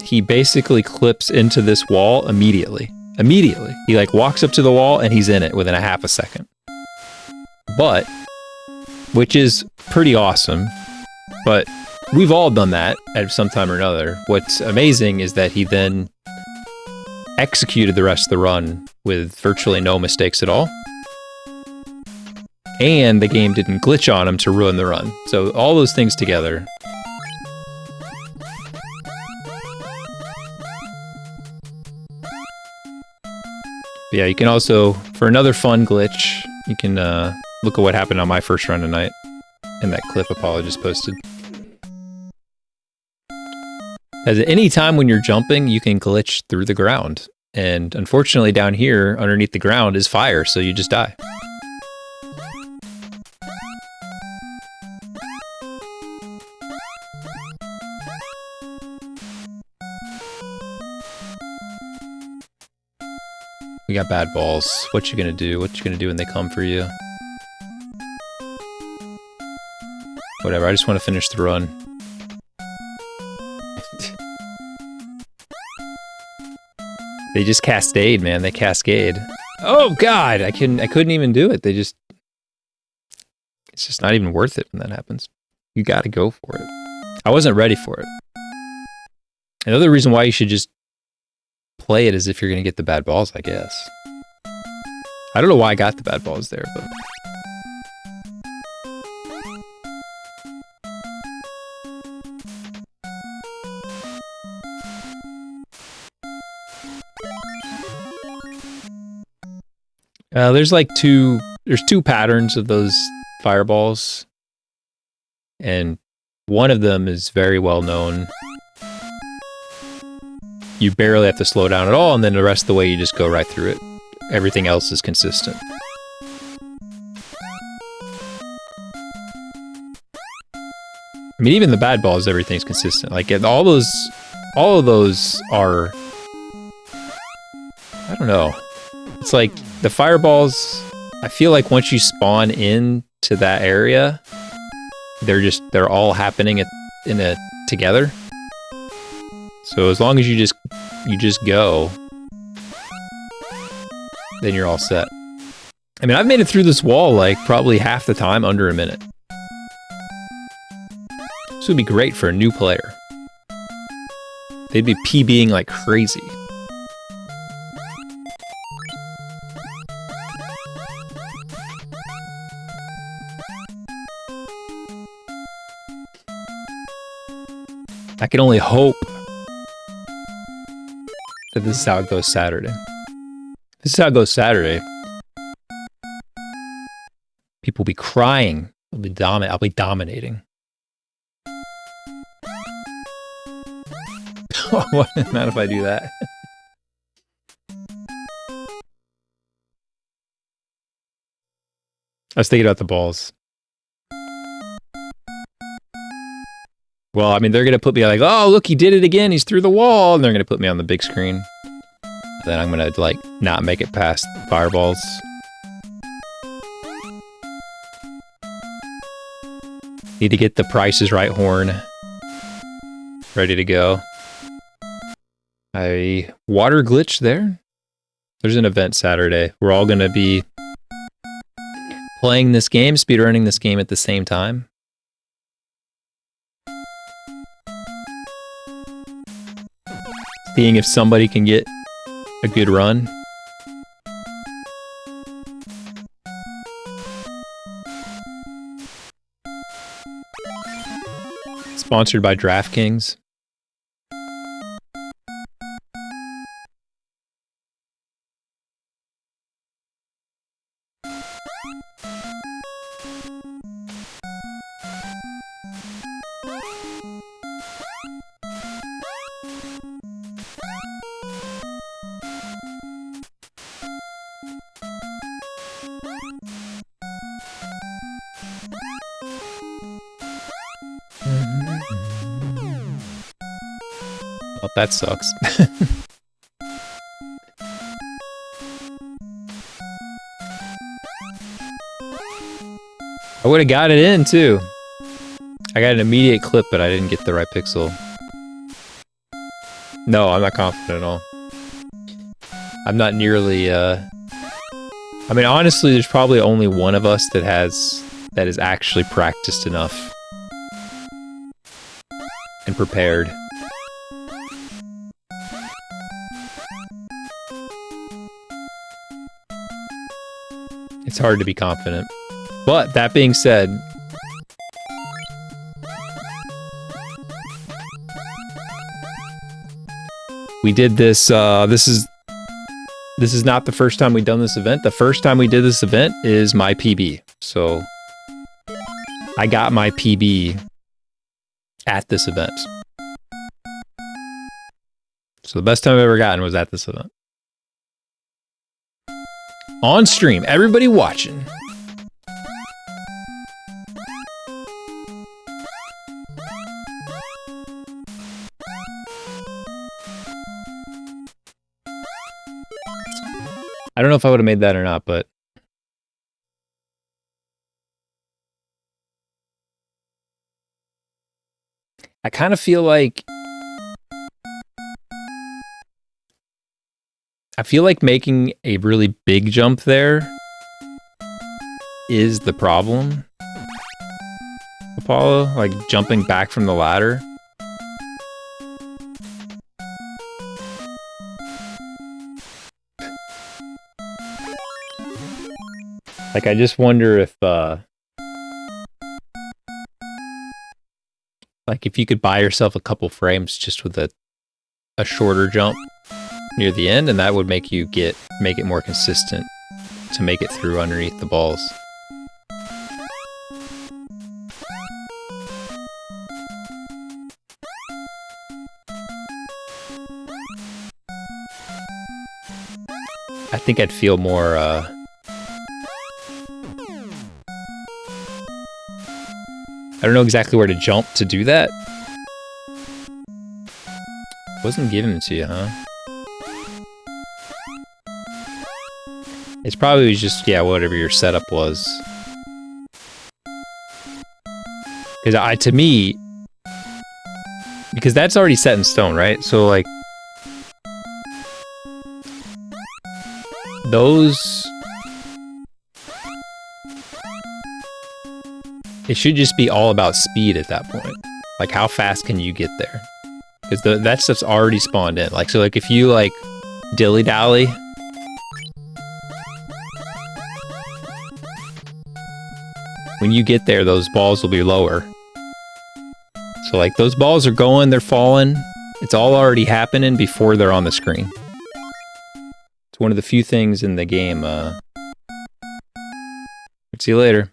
he basically clips into this wall immediately. Immediately. He like walks up to the wall and he's in it within a half a second. But, which is pretty awesome, but we've all done that at some time or another. What's amazing is that he then executed the rest of the run with virtually no mistakes at all. And the game didn't glitch on him to ruin the run. So all those things together. But yeah, you can also, for another fun glitch, you can look at what happened on my first run tonight. And that clip Apollo just posted. As at any time when you're jumping, you can glitch through the ground. And unfortunately down here, underneath the ground, is fire, so you just die. We got bad balls. What you gonna do? What you gonna do when they come for you? Whatever, I just want to finish the run. They just cascade, man. They cascade. Oh god, I couldn't even do it. It's just not even worth it when that happens. You gotta go for it. I wasn't ready for it. Another reason why you should just play it as if you're gonna get the bad balls, I guess. I don't know why I got the bad balls there, but... there's two patterns of those fireballs, and one of them is very well known. You barely have to slow down at all, and then the rest of the way you just go right through it. Everything else is consistent. I mean, even the bad balls, everything's consistent. Like, all of those are... I don't know. It's like, the fireballs, I feel like once you spawn into that area, they're all happening together. So as long as you just go, then you're all set. I mean, I've made it through this wall like probably half the time under a minute. This would be great for a new player. They'd be PBing like crazy. I can only hope that this is how it goes Saturday. This is how it goes Saturday. People will be crying. I'll be dominating. Not if I do that. I was thinking about the balls. Well, I mean, they're going to put me like, oh, look, he did it again. He's through the wall. And they're going to put me on the big screen. Then I'm gonna like not make it past fireballs. Need to get the Price is Right horn ready to go. I water glitch there. There's an event Saturday. We're all gonna be playing this game, speedrunning this game at the same time. Seeing if somebody can get a good run. Sponsored by DraftKings. Well, that sucks. I would have got it in too. I got an immediate clip, but I didn't get the right pixel. No, I'm not confident at all. I'm not nearly, I mean, honestly, there's probably only one of us that is actually practiced enough and prepared. It's hard to be confident. But that being said, we did this, this is not the first time we've done this event. The first time we did this event is my PB. So I got my PB at this event. So the best time I've ever gotten was at this event. On stream, everybody watching. I don't know if I would have made that or not, but I kind of feel like making a really big jump there is the problem, Apollo, like jumping back from the ladder. Like, I just wonder if, like, if you could buy yourself a couple frames just with a shorter jump near the end, and that would make it more consistent to make it through underneath the balls. I think I'd feel more, I don't know exactly where to jump to do that. Wasn't given to you, huh? It's probably just, yeah, whatever your setup was. Because to me, because that's already set in stone, right? So like, those, it should just be all about speed at that point. Like, how fast can you get there? Because that stuff's already spawned in. Like, so like if you like dilly-dally, when you get there, those balls will be lower. So like those balls are going, they're falling. It's all already happening before they're on the screen. It's one of the few things in the game, see you later.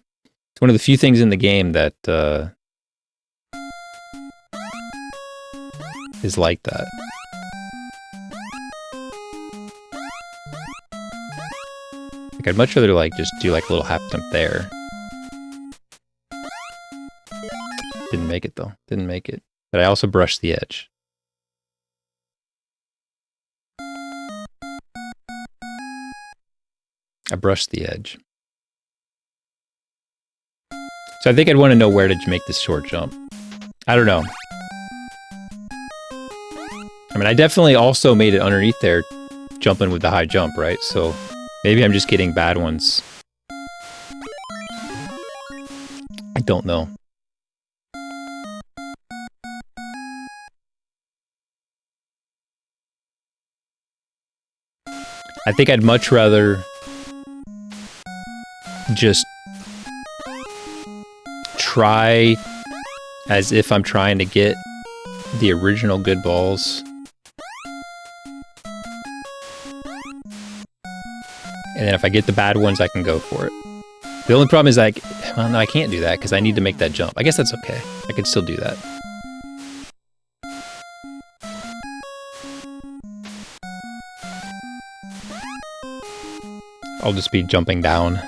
It's one of the few things in the game that, is like that. Like, I'd much rather like just do like a little half jump there. Didn't make it though. Didn't make it. But I also brushed the edge. I brushed the edge. So I think I'd want to know where to make this short jump. I don't know. I mean, I definitely also made it underneath there, jumping with the high jump, right? So maybe I'm just getting bad ones. I don't know. I think I'd much rather just try as if I'm trying to get the original good balls. And then if I get the bad ones, I can go for it. The only problem is like, well, no, I can't do that because I need to make that jump. I guess that's okay. I can still do that. I'll just be jumping down.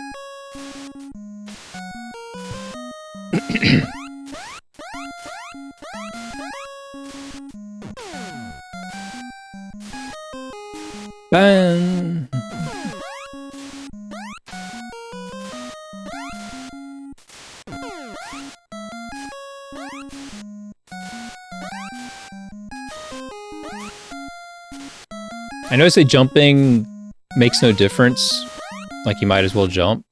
Bang! I notice that jumping makes no difference. Like, you might as well jump.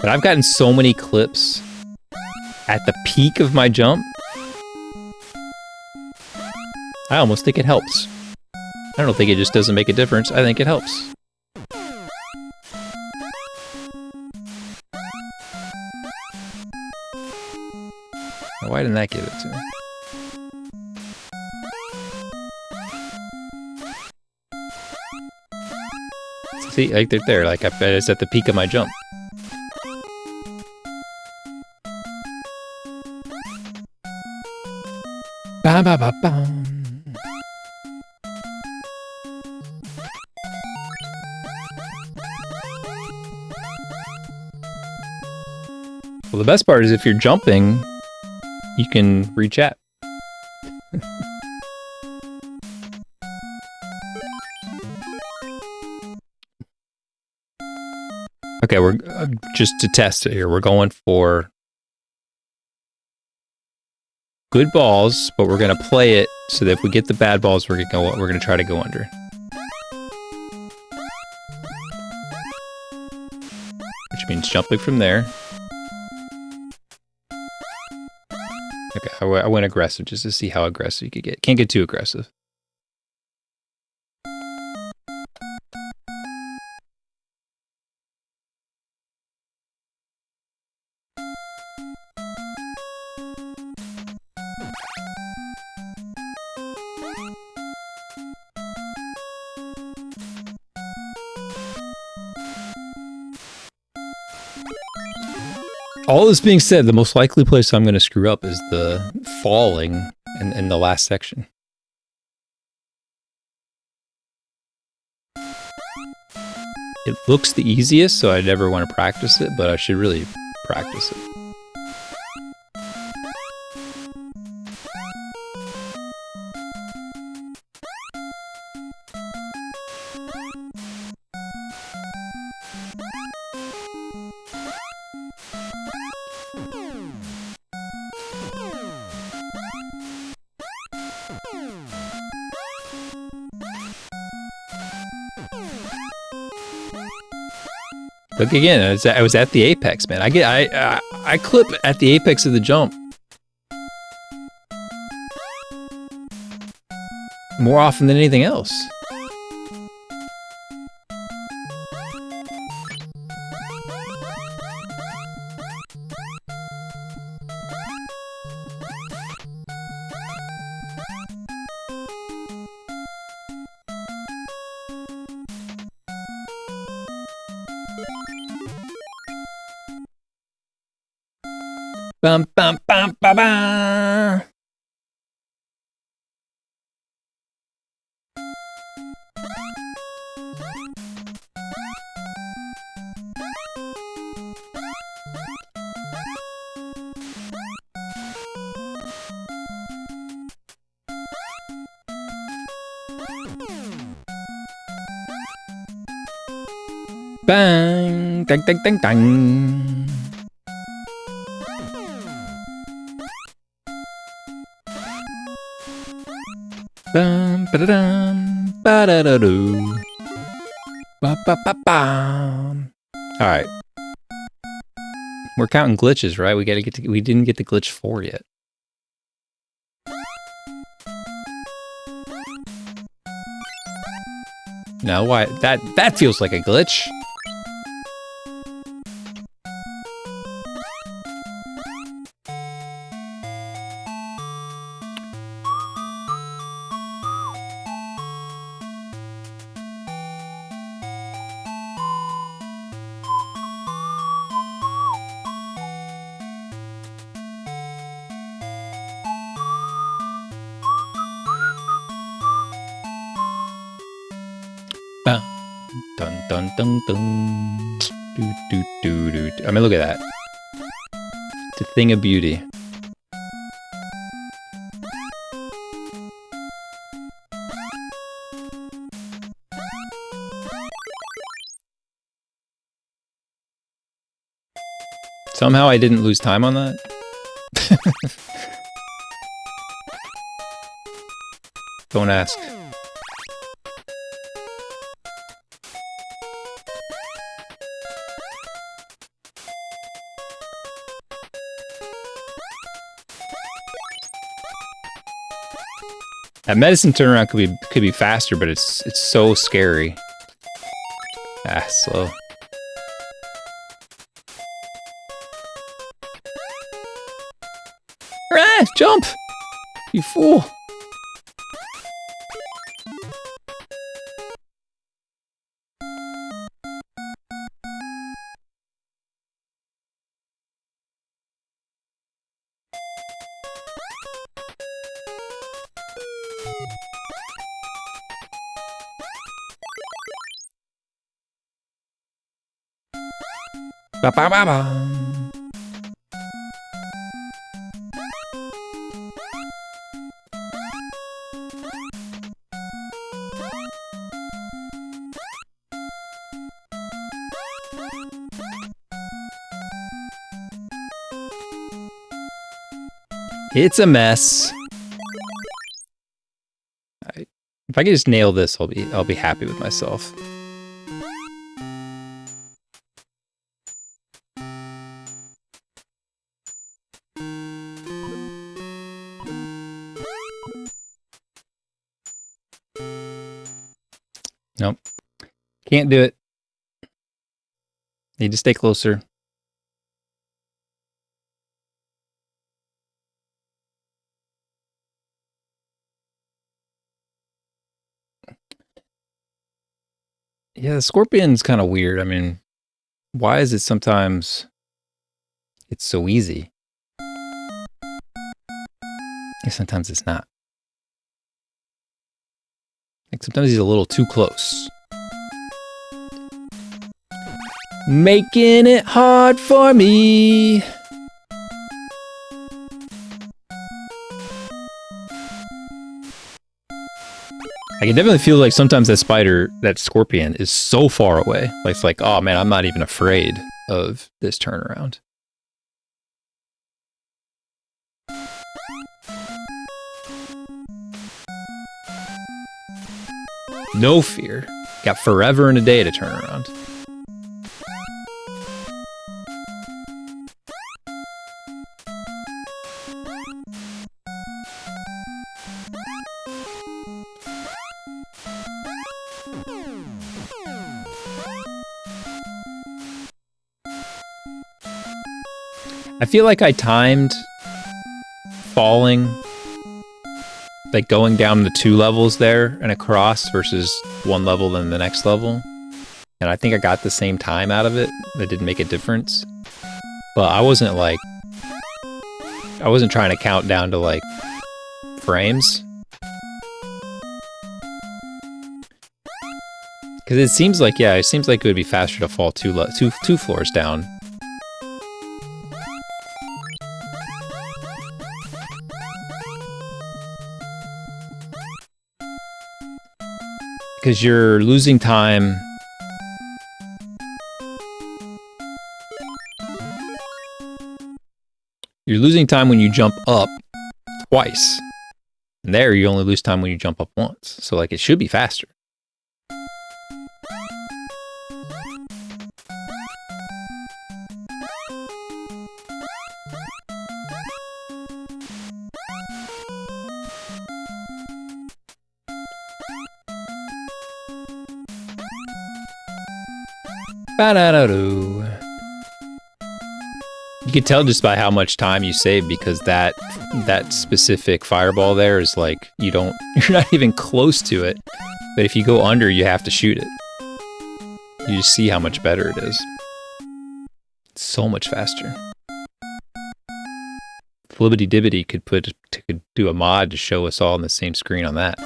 But I've gotten so many clips at the peak of my jump. I almost think it helps. I don't think it just doesn't make a difference. I think it helps. Why didn't that give it to me? See, like they're there. Like I bet it's at the peak of my jump. Ba ba ba ba. Well, the best part is if you're jumping, you can reach at. Okay, we're just to test it here. We're going for good balls, but we're gonna play it so that if we get the bad balls, we're gonna try to go under. Which means jumping from there. Okay, I went aggressive just to see how aggressive you could get. Can't get too aggressive. All this being said, the most likely place I'm going to screw up is the falling in the last section. It looks the easiest, so I never want to practice it, but I should really practice it. Look again, I was at the apex, man. I clip at the apex of the jump more often than anything else. Bum bum bum ba ba. Bang! Dang, dang, dang, dang. Bum, ba-da-dum, ba-da-da-doo. Ba-ba-ba-bam. All right. We're counting glitches, right? We didn't get the glitch 4 yet. No, why? That feels like a glitch. Dun dun dun dun. Do do do do. I mean, look at that. It's a thing of beauty. Somehow I didn't lose time on that. Don't ask. That medicine turnaround could be faster, but it's so scary. Ah, slow. Ah, jump! You fool! Ba ba ba ba. It's a mess. If I can just nail this, I'll be happy with myself. Nope. Can't do it. Need to stay closer. Yeah, the scorpion's kind of weird. I mean, why is it sometimes it's so easy? And sometimes it's not. Like sometimes he's a little too close. Making it hard for me. I can definitely feel like sometimes that scorpion is so far away. Like it's like, oh man, I'm not even afraid of this turnaround. No fear. Got forever and a day to turn around. I feel like I timed falling, like going down the 2 levels there and across versus 1 level then the next level. And I think I got the same time out of it. That didn't make a difference. But I wasn't trying to count down to like frames. Because it seems like it would be faster to fall two floors down. Because you're losing time You're losing time when you jump up twice. And there, you only lose time when you jump up once. So, like, it should be faster. Ba-da-da-doo. You can tell just by how much time you save because that specific fireball there is like you're not even close to it. But if you go under, you have to shoot it. You just see how much better it is. It's so much faster. Flibbity Dibbity could do a mod to show us all on the same screen on that.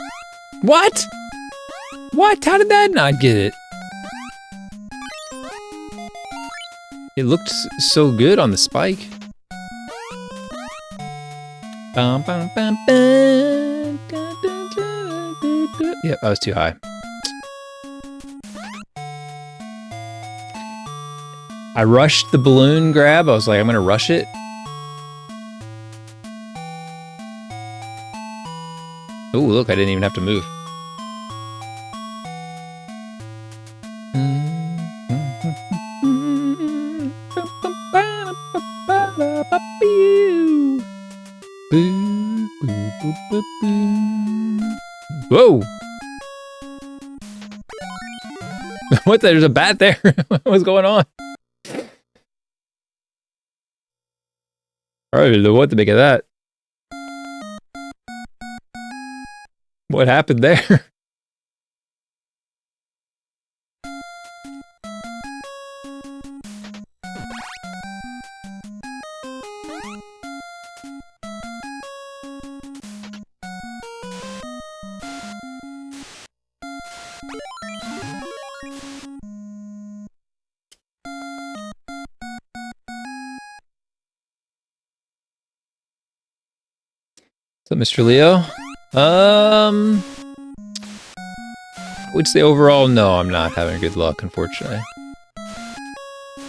What? What? How did that not get it? It looked so good on the spike. Bum, bum, bum, bum. Yep, I was too high. I rushed the balloon grab. I was like, I'm gonna rush it. Oh, look, I didn't even have to move. Whoa! What? There's a bat there. What's going on? I don't know what to make of that. What happened there? So, Mr. Leo, I would say overall, no, I'm not having good luck, unfortunately.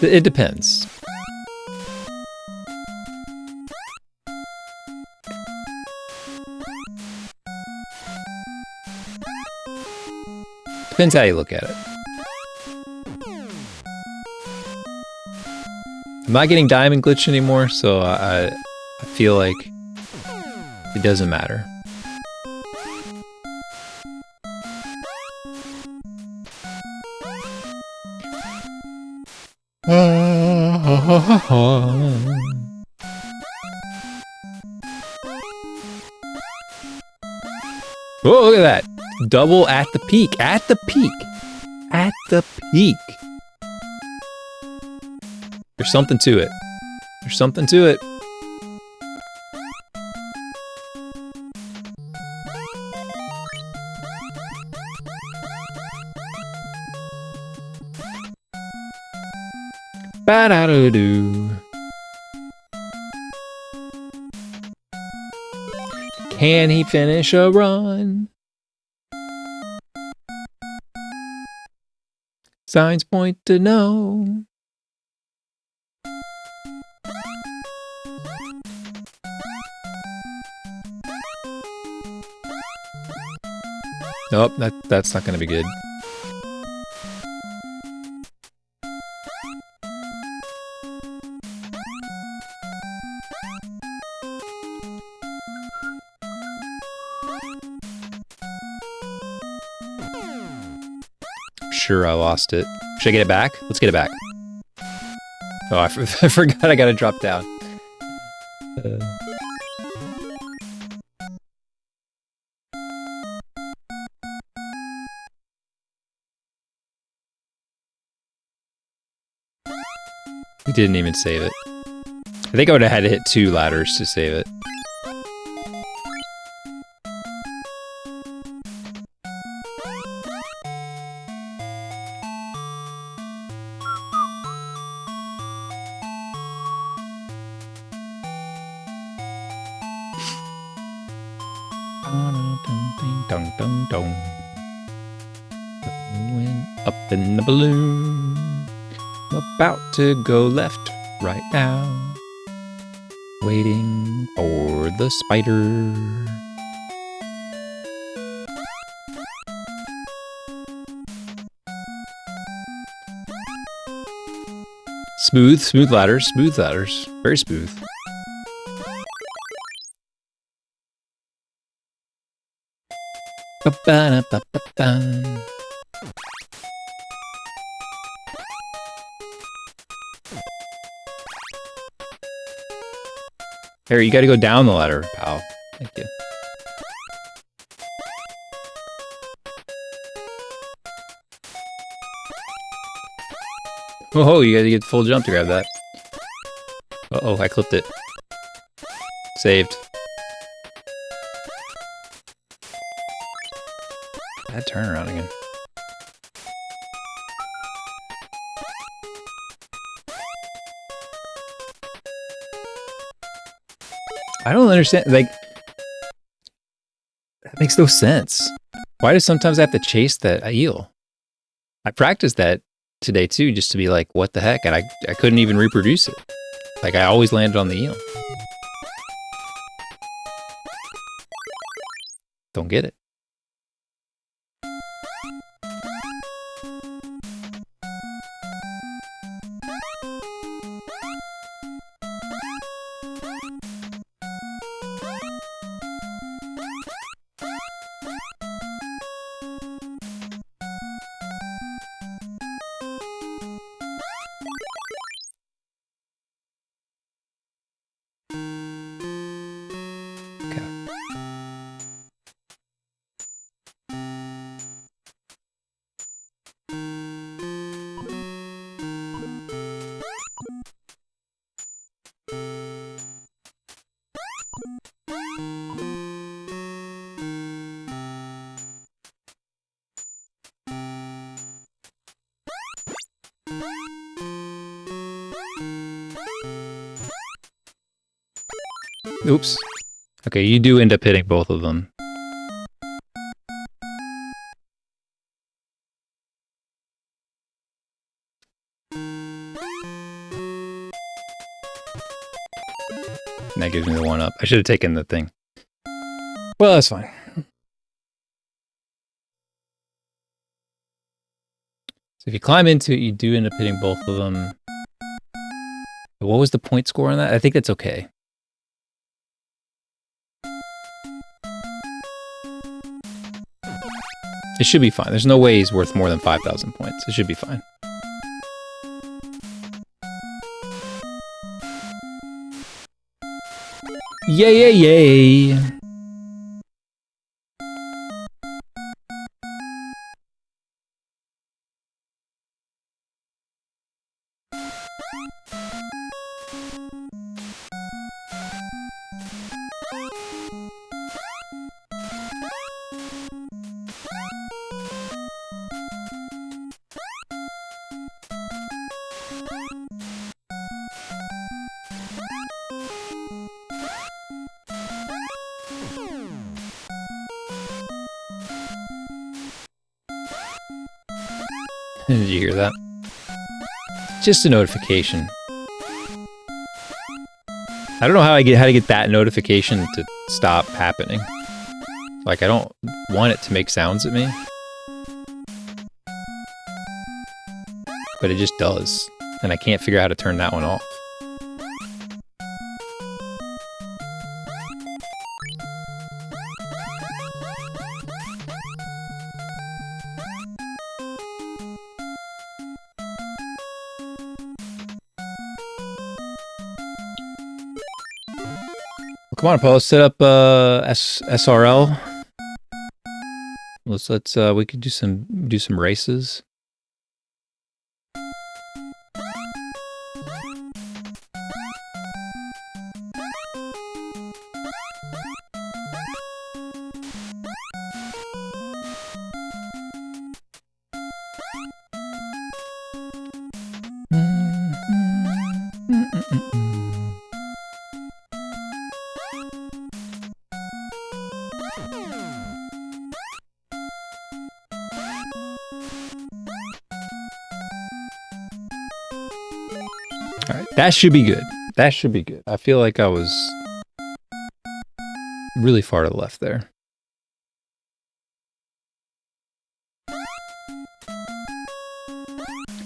It depends. Depends how you look at it. I'm not getting diamond glitch anymore, so I feel like it doesn't matter. Oh, look at that. Double at the peak. At the peak. At the peak. There's something to it. There's something to it. Ba-da-do-do. Can he finish a run? Signs point to no. Nope, that's not gonna be good. Sure, I lost it. Should I get it back? Let's get it back. Oh, I forgot I gotta drop down. We didn't even save it. I think I would have had to hit 2 ladders to save it. Going up in the balloon. I'm about to go left right now. Waiting for the spider. Smooth ladders, very smooth. Ba-ba-da-ba-ba-ba. Harry, you gotta go down the ladder, pal. Thank you. Oh, you gotta get full jump to grab that. Uh-oh, I clipped it. Saved. Bad turnaround again. I don't understand, like, that makes no sense. Why do sometimes I have to chase that eel? I practiced that today too, just to be like, what the heck? And I couldn't even reproduce it. Like, I always landed on the eel. Don't get it. Oops. Okay, you do end up hitting both of them. And that gives me the one up. I should have taken the thing. Well, that's fine. So if you climb into it, you do end up hitting both of them. What was the point score on that? I think that's okay. It should be fine. There's no way he's worth more than 5,000 points. It should be fine. Yay, yay, yay. Did you hear that? Just a notification. I don't know how to get that notification to stop happening. Like, I don't want it to make sounds at me. But it just does. And I can't figure out how to turn that one off. Come on, Paul. Let's set up SRL. Let's we could do some races. That should be good. That should be good. I feel like I was really far to the left there.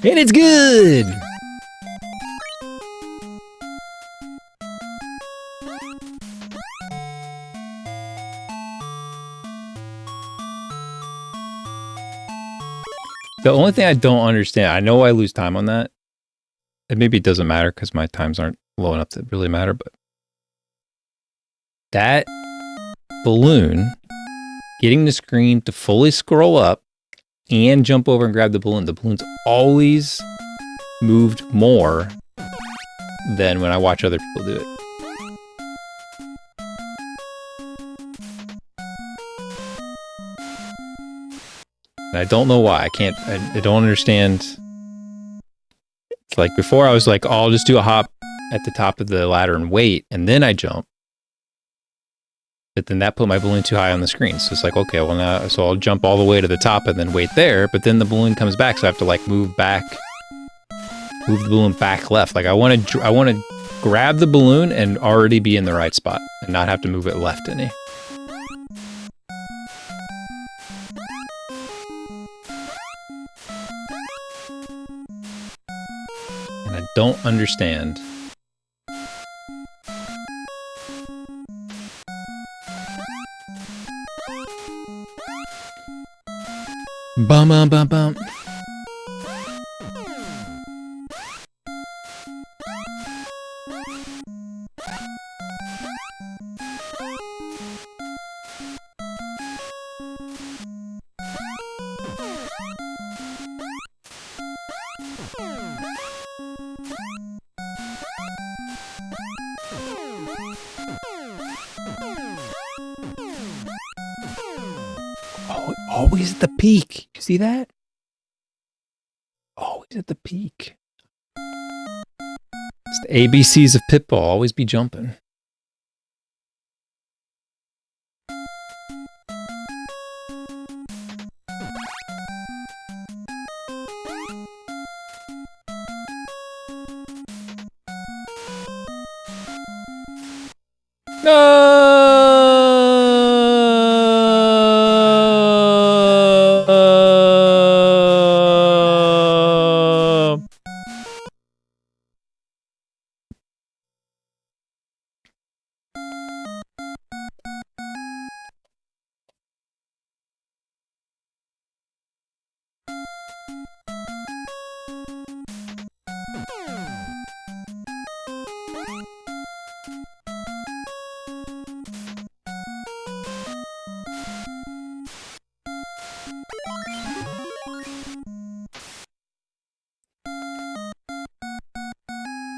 And it's good! The only thing I don't understand, I know I lose time on that. And maybe it doesn't matter because my times aren't low enough to really matter, but that balloon getting the screen to fully scroll up and jump over and grab the balloon's always moved more than when I watch other people do it. And I don't know why. I don't understand. It's like before I was like, oh, I'll just do a hop at the top of the ladder and wait, and then I jump. But then that put my balloon too high on the screen. So it's like, okay, well now, so I'll jump all the way to the top and then wait there, but then the balloon comes back, so I have to like move the balloon back left. Like I want to grab the balloon and already be in the right spot and not have to move it left any. And I don't understand. Bum bum bum bum. Oh, always at the peak. You see that? Always at the peak. It's the ABCs of Pitfall. Always be jumping. No!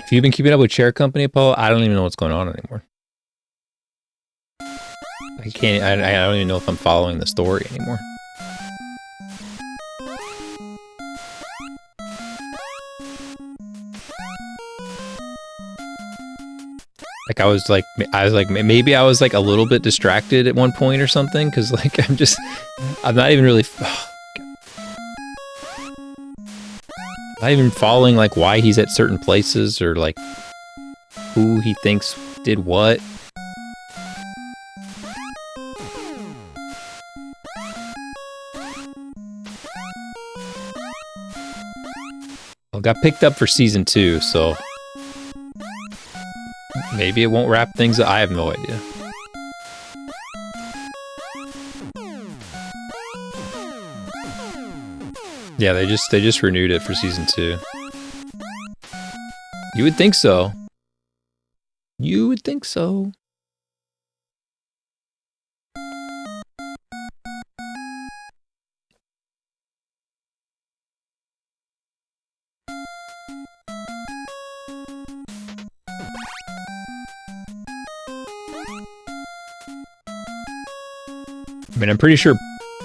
If you've been keeping up with Chair Company, Paul, I don't even know what's going on anymore. I don't even know if I'm following the story anymore. Like I was like maybe I was like a little bit distracted at one point or something, because like I'm not even really not even following like why he's at certain places or like who he thinks did what. Well, got picked up for season 2, so maybe it won't wrap things up. I have no idea. Yeah, they just renewed it for season 2. You would think so. You would think so. I mean, I'm pretty sure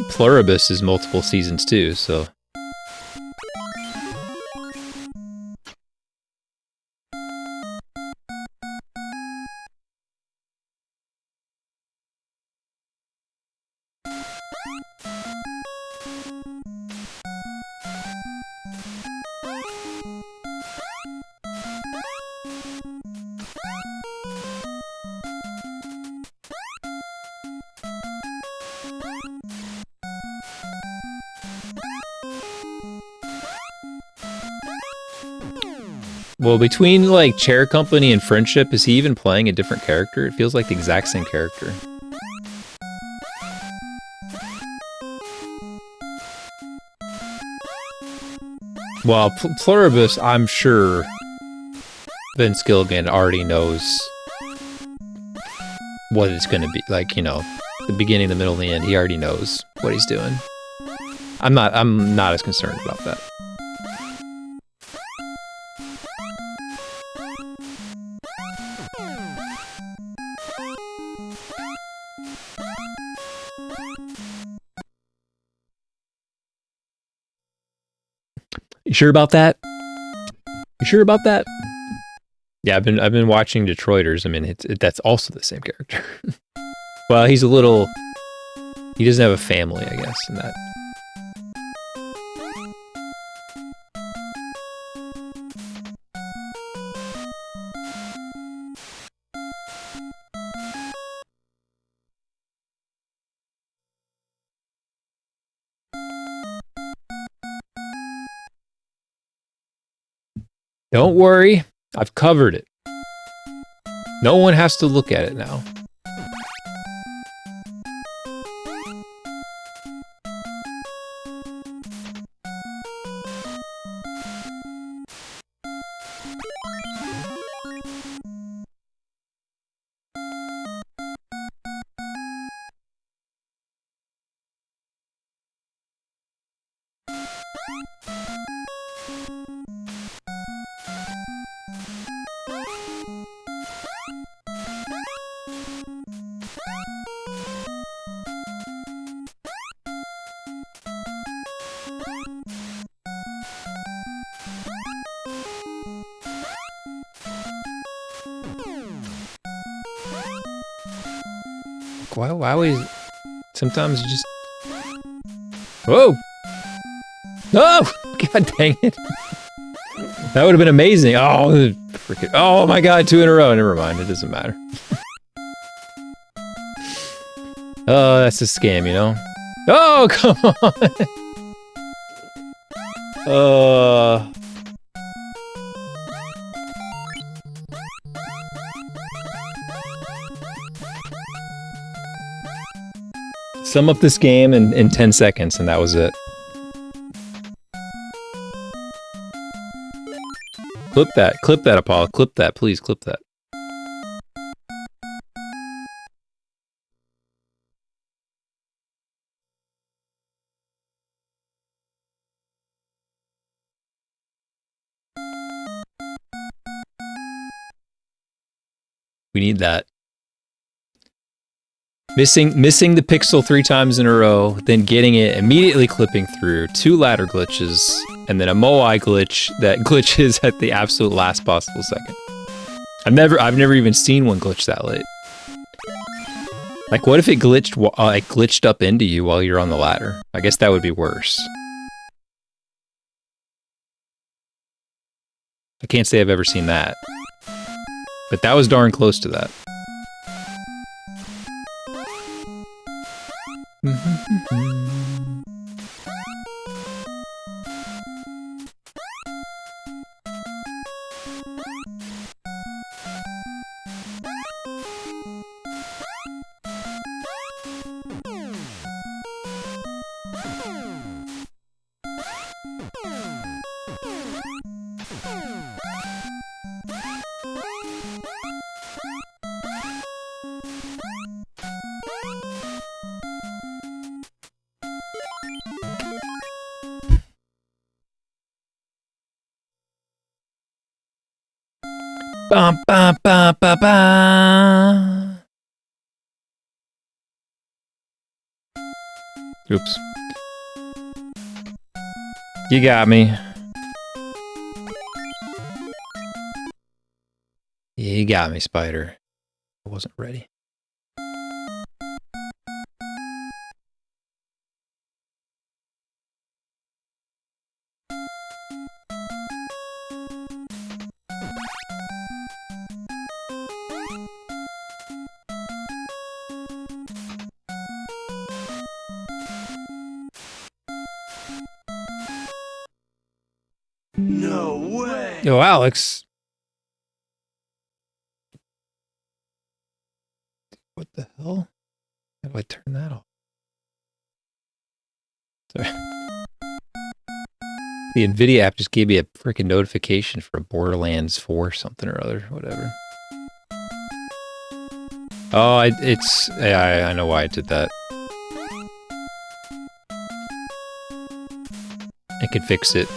Pluribus is multiple seasons too, so. Well, between like Chair Company and Friendship, is he even playing a different character? It feels like the exact same character. Well, Pluribus, I'm sure Vince Gilligan already knows what it's going to be. Like, you know, the beginning, the middle, and the end. He already knows what he's doing. I'm not as concerned about that. You sure about that? You sure about that? Yeah, I've been watching Detroiters. I mean, that's also the same character. Well, he's a little. He doesn't have a family, I guess, in that. Don't worry, I've covered it. No one has to look at it now. Why always... Sometimes you just... Whoa! Oh! God dang it. That would have been amazing. Oh, freaking... Oh my god, 2 in a row. Never mind, it doesn't matter. Oh, that's a scam, you know? Oh, come on! Sum up this game in 10 seconds, and that was it. Clip that, Apollo. Clip that, please, clip that. We need that. Missing the pixel 3 times in a row, then getting it, immediately clipping through, 2 ladder glitches, and then a Moai glitch that glitches at the absolute last possible second. I've never even seen one glitch that late. Like, what if it glitched up into you while you're on the ladder? I guess that would be worse. I can't say I've ever seen that. But that was darn close to that. Bum, bum, bum, bum, bum. Oops. You got me. You got me, Spider. I wasn't ready. No way! Yo, Alex, What the hell? How do I turn that off? Sorry. The NVIDIA app just gave me a freaking notification for a Borderlands 4 something or other, whatever. Oh, I know why I did that. I could fix it,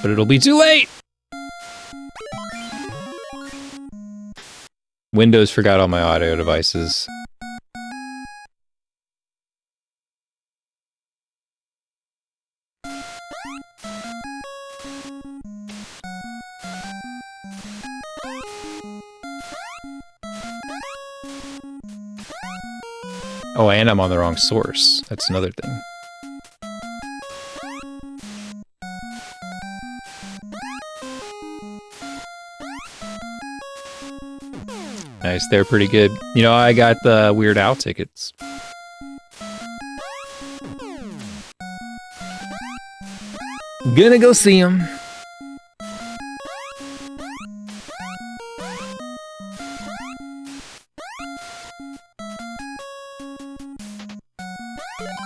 but it'll be too late! Windows forgot all my audio devices. Oh, and I'm on the wrong source. That's another thing. Nice, they're pretty good. You know, I got the Weird Al tickets. Gonna go see them.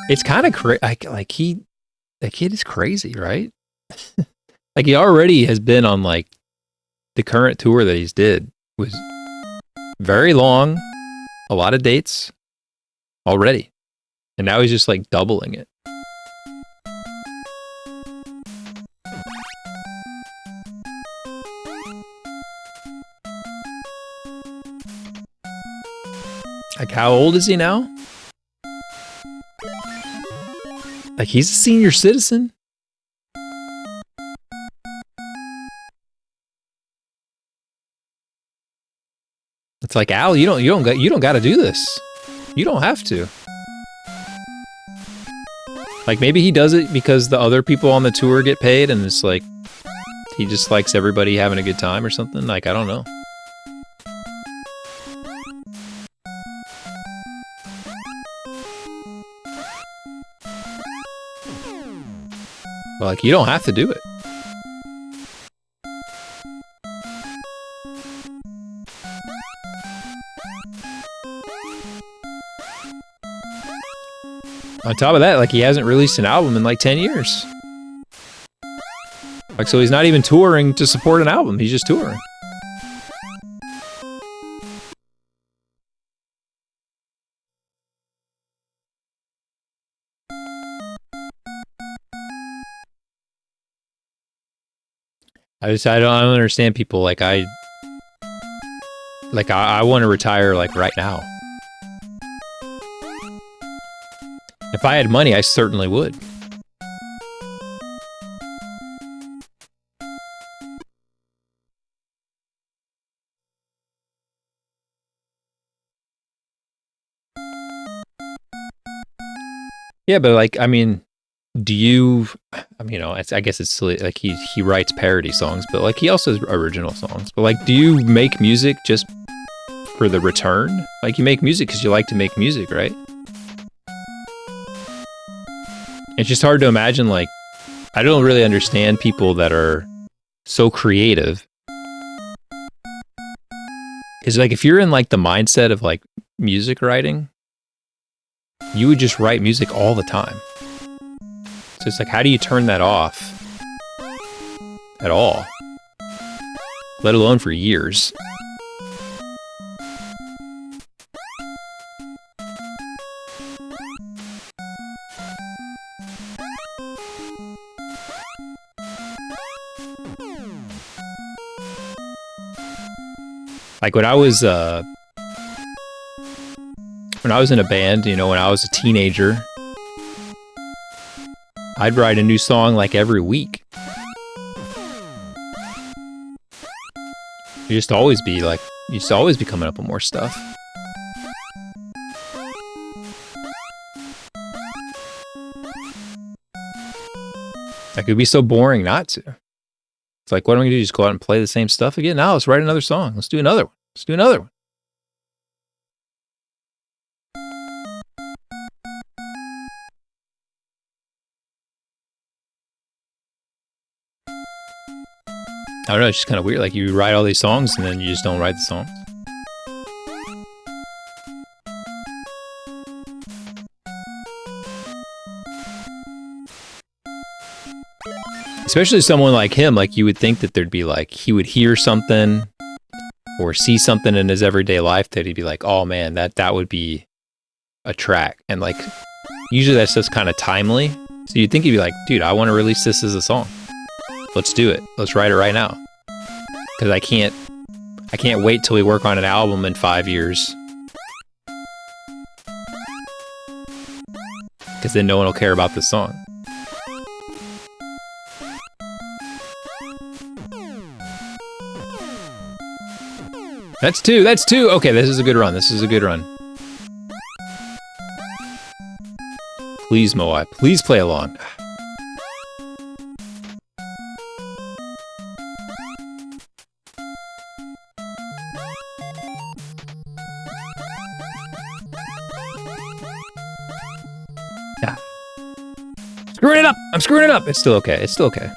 It's kind of crazy. That kid is crazy, right? Like he already has been on like the current tour that he's did was very long, a lot of dates already, and now he's just like doubling it. Like how old is he now? Like, he's a senior citizen. It's like, Al, you don't got to do this. You don't have to. Like, maybe he does it because the other people on the tour get paid, and it's like he just likes everybody having a good time or something. Like, I don't know. But like, you don't have to do it. On top of that, like, he hasn't released an album in like 10 years. Like, so he's not even touring to support an album. He's just touring. I don't understand people like I want to retire like right now. If I had money, I certainly would. Yeah, but like, I mean, do you, I mean, you know, I guess it's silly, like he writes parody songs, but like he also has original songs. But like, do you make music just for the return? Like, you make music because you like to make music, right? It's just hard to imagine, like, I don't really understand people that are so creative. Because like, if you're in like the mindset of like music writing, you would just write music all the time. So it's like, how do you turn that off at all? Let alone for years. Like when I was in a band, you know, when I was a teenager, I'd write a new song like every week. You just always be coming up with more stuff. Like, it'd be so boring not to. It's like, what am I gonna do? Just go out and play the same stuff again? No, let's write another song. Let's do another one. Let's do another one. I don't know, it's just kind of weird. Like, you write all these songs and then you just don't write the songs. Especially someone like him, like you would think that there'd be like, he would hear something or see something in his everyday life that he'd be like, oh man, that would be a track. And like, usually that's just kind of timely. So you'd think he'd be like, dude, I want to release this as a song. Let's do it. Let's write it right now. Because I can't wait till we work on an album in 5 years. Because then no one will care about this song. That's two. That's two. Okay, this is a good run. This is a good run. Please, Moai, please play along. Yeah. Screwing it up. I'm screwing it up. It's still okay. It's still okay.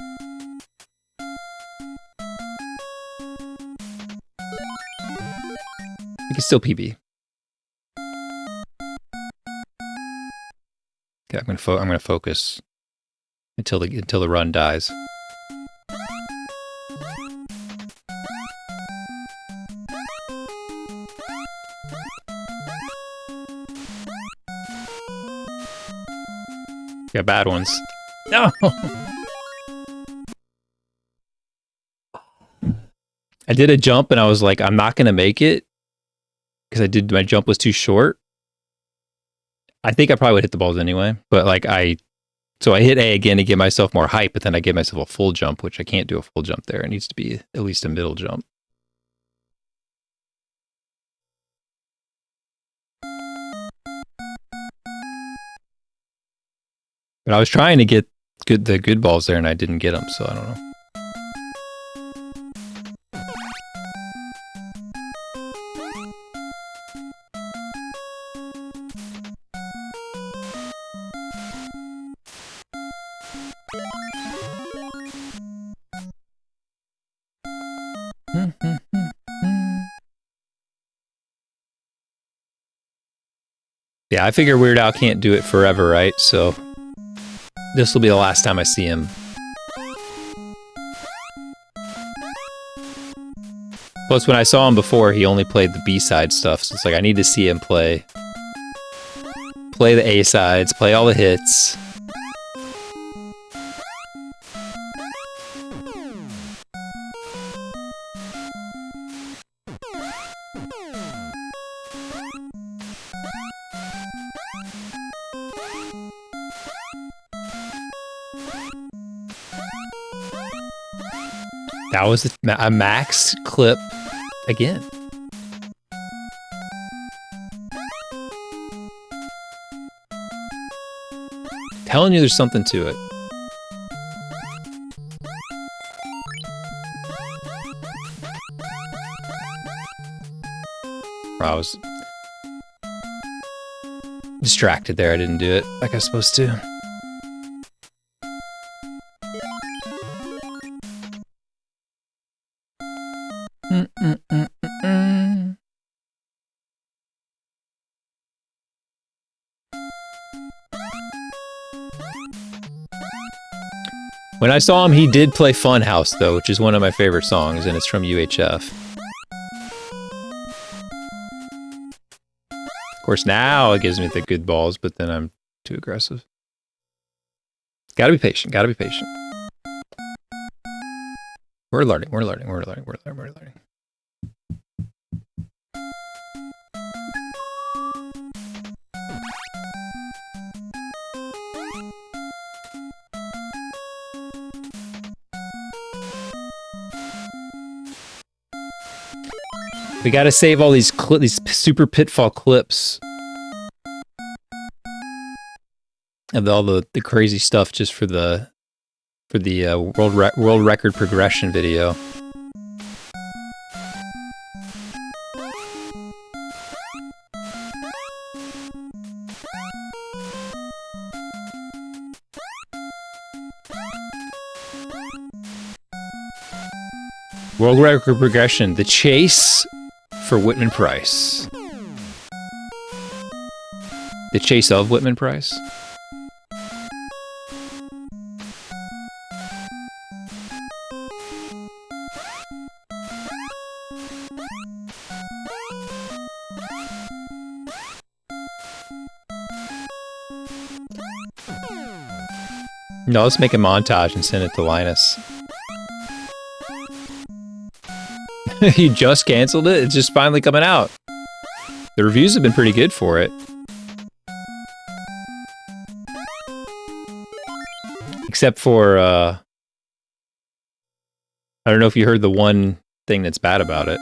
You can still PB. Okay, I'm gonna focus until the run dies. Got bad ones. No. I did a jump and I was like, I'm not gonna make it because my jump was too short. I think I probably would hit the balls anyway, but like so I hit A again to give myself more height, but then I gave myself a full jump, which I can't do a full jump there. It needs to be at least a middle jump. But I was trying to get the good balls there and I didn't get them, so I don't know. Yeah, I figure Weird Al can't do it forever, right? So this will be the last time I see him. Plus, when I saw him before, he only played the B-side stuff, so it's like I need to see him play the A-sides, play all the hits. That was a max clip again. Telling you there's something to it. I was distracted there. I didn't do it like I was supposed to. When I saw him, he did play Funhouse, though, which is one of my favorite songs, and it's from UHF. Of course, now it gives me the good balls, but then I'm too aggressive. Gotta be patient, gotta be patient. We're learning, we're learning, we're learning, we're learning, we're learning. We gotta save all these super Pitfall clips of all the crazy stuff just for the world record progression video. World record progression, the chase for Whitman Price. The chase of Whitman Price. No, let's make a montage and send it to Linus. You just canceled it? It's just finally coming out. The reviews have been pretty good for it. Except for, I don't know if you heard the one thing that's bad about it.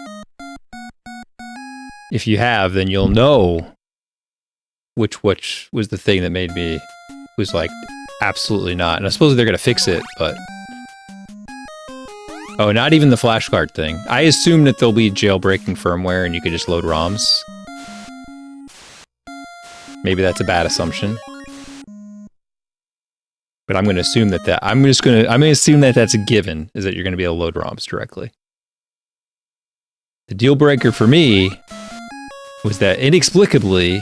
If you have, then you'll know which was the thing that made me, was like, absolutely not. And I suppose they're going to fix it, but... Oh, not even the flashcard thing. I assume that there'll be jailbreaking firmware and you could just load ROMs. Maybe that's a bad assumption. But I'm going to assume that I'm going to assume that that's a given, is that you're going to be able to load ROMs directly. The deal breaker for me was that inexplicably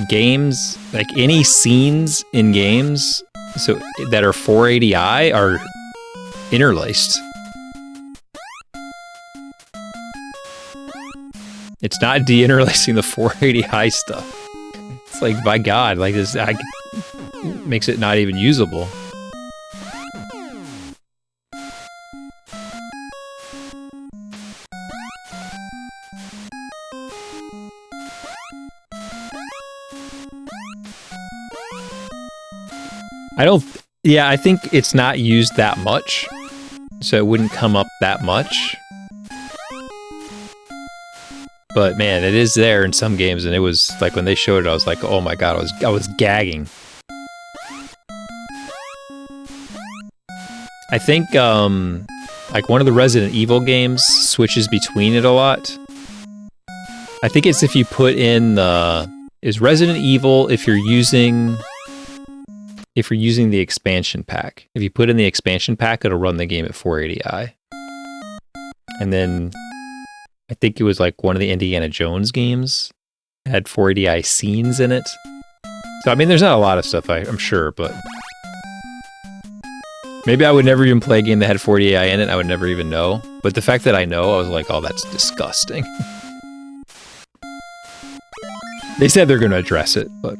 games, like any scenes in games so that are 480i are interlaced. It's not de-interlacing the 480i stuff. It's like, by God, like this makes it not even usable. I think it's not used that much, so it wouldn't come up that much. But man, it is there in some games, and it was like when they showed it, I was like, oh my God, I was gagging. I think like one of the Resident Evil games switches between it a lot. I think it's if you put in is Resident Evil if you're using the expansion pack. If you put in the expansion pack, it'll run the game at 480i. And then I think it was like one of the Indiana Jones games had 480i scenes in it. So I mean, there's not a lot of stuff, I'm sure, but maybe I would never even play a game that had 480i in it. I would never even know. But the fact that I know, I was like, oh, that's disgusting. They said they're going to address it, but...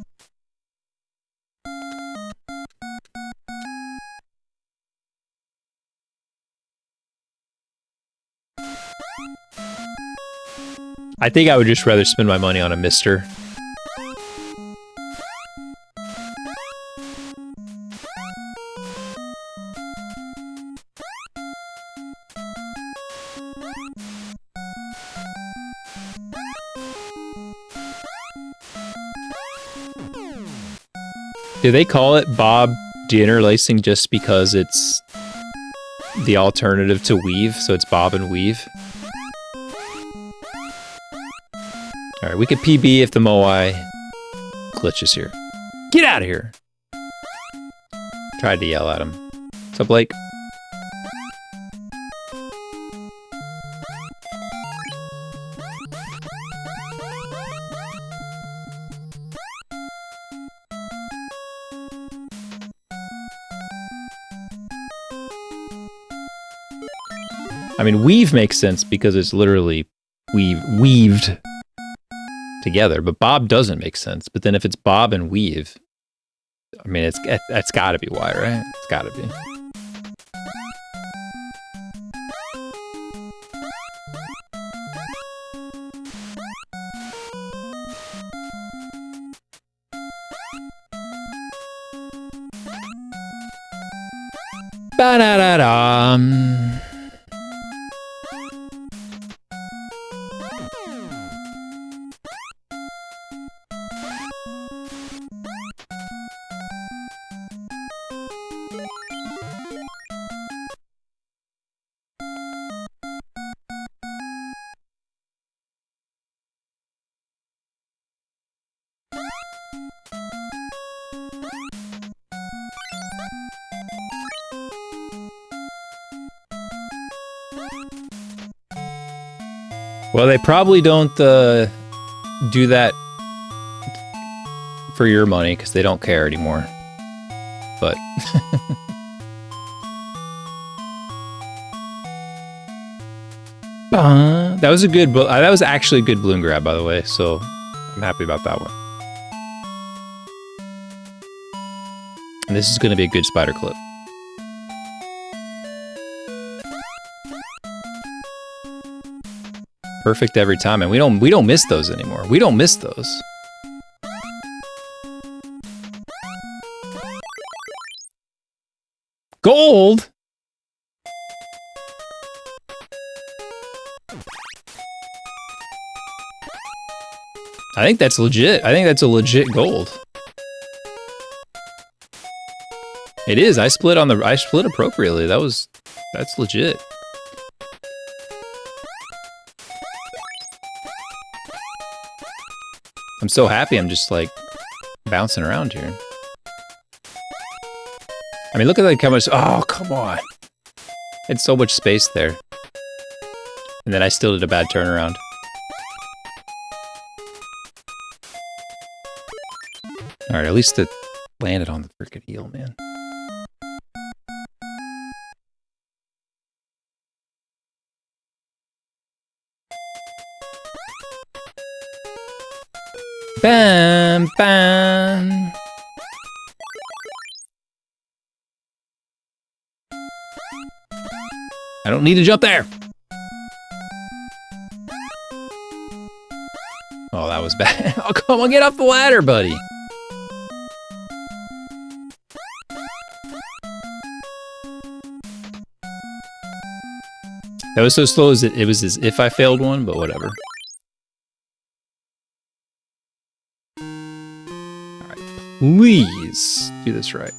I think I would just rather spend my money on a Mister. Do they call it Bob deinterlacing just because it's the alternative to Weave, so it's Bob and Weave? Alright, we could PB if the Moai glitches here. Get out of here! Tried to yell at him. What's up, Blake? I mean, weave makes sense because it's literally weaved together, but Bob doesn't make sense. But then if it's Bob and weave, I mean, that's got to be why, right? It's got to be. Ba-da-da-dum. Well, they probably don't do that for your money because they don't care anymore. But That was a good, that was actually a good balloon grab, by the way, so I'm happy about that one. And this is going to be a good spider clip. Perfect every time, and we don't miss those anymore. We don't miss those. Gold? I think that's legit. I think that's a legit gold. It is. I split appropriately. That's legit. I'm so happy I'm just like bouncing around here. I mean, look at like how much, oh, come on. It's so much space there. And then I still did a bad turnaround. All right, at least it landed on the freaking heel, man. Bam, bam. I don't need to jump there. Oh, that was bad. Oh, come on, get off the ladder, buddy. That was so slow as it was as if I failed one, but whatever. All right, please do this right.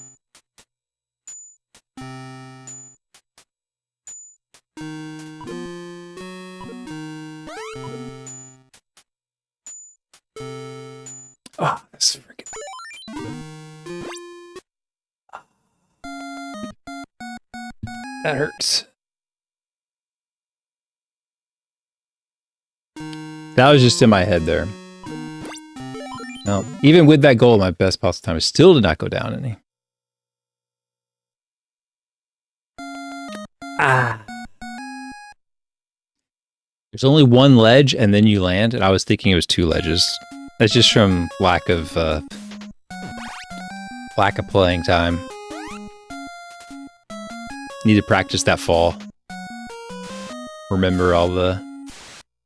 Ah, oh, this freaking. That hurts. That was just in my head there. No, even with that goal, my best possible time still did not go down any. Ah. There's only one ledge and then you land, and I was thinking it was two ledges. That's just from lack of playing time. Need to practice that fall. Remember all the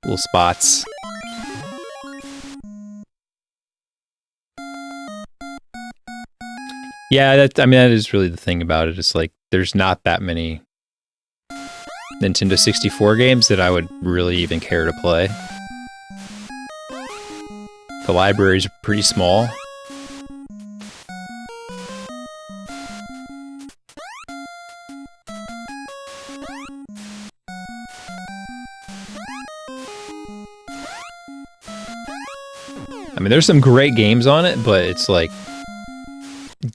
little spots. Yeah, I mean, that is really the thing about it. It's like, there's not that many Nintendo 64 games that I would really even care to play. The libraries are pretty small. I mean, there's some great games on it, but it's like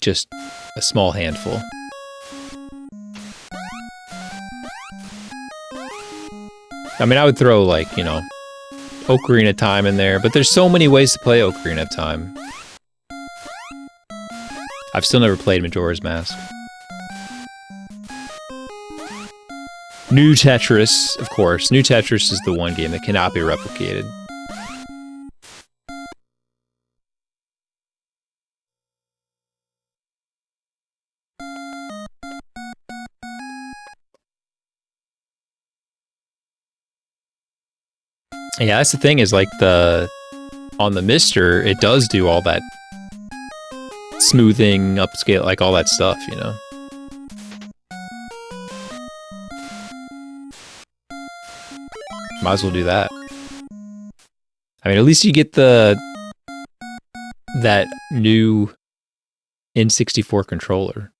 just a small handful. I mean, I would throw like, you know, Ocarina of Time in there, but there's so many ways to play Ocarina of Time. I've still never played Majora's Mask. New Tetris, of course. New Tetris is the one game that cannot be replicated. Yeah, that's the thing is like on the Mister, it does do all that smoothing, upscale, like all that stuff, you know? Might as well do that. I mean, at least you get that new N64 controller.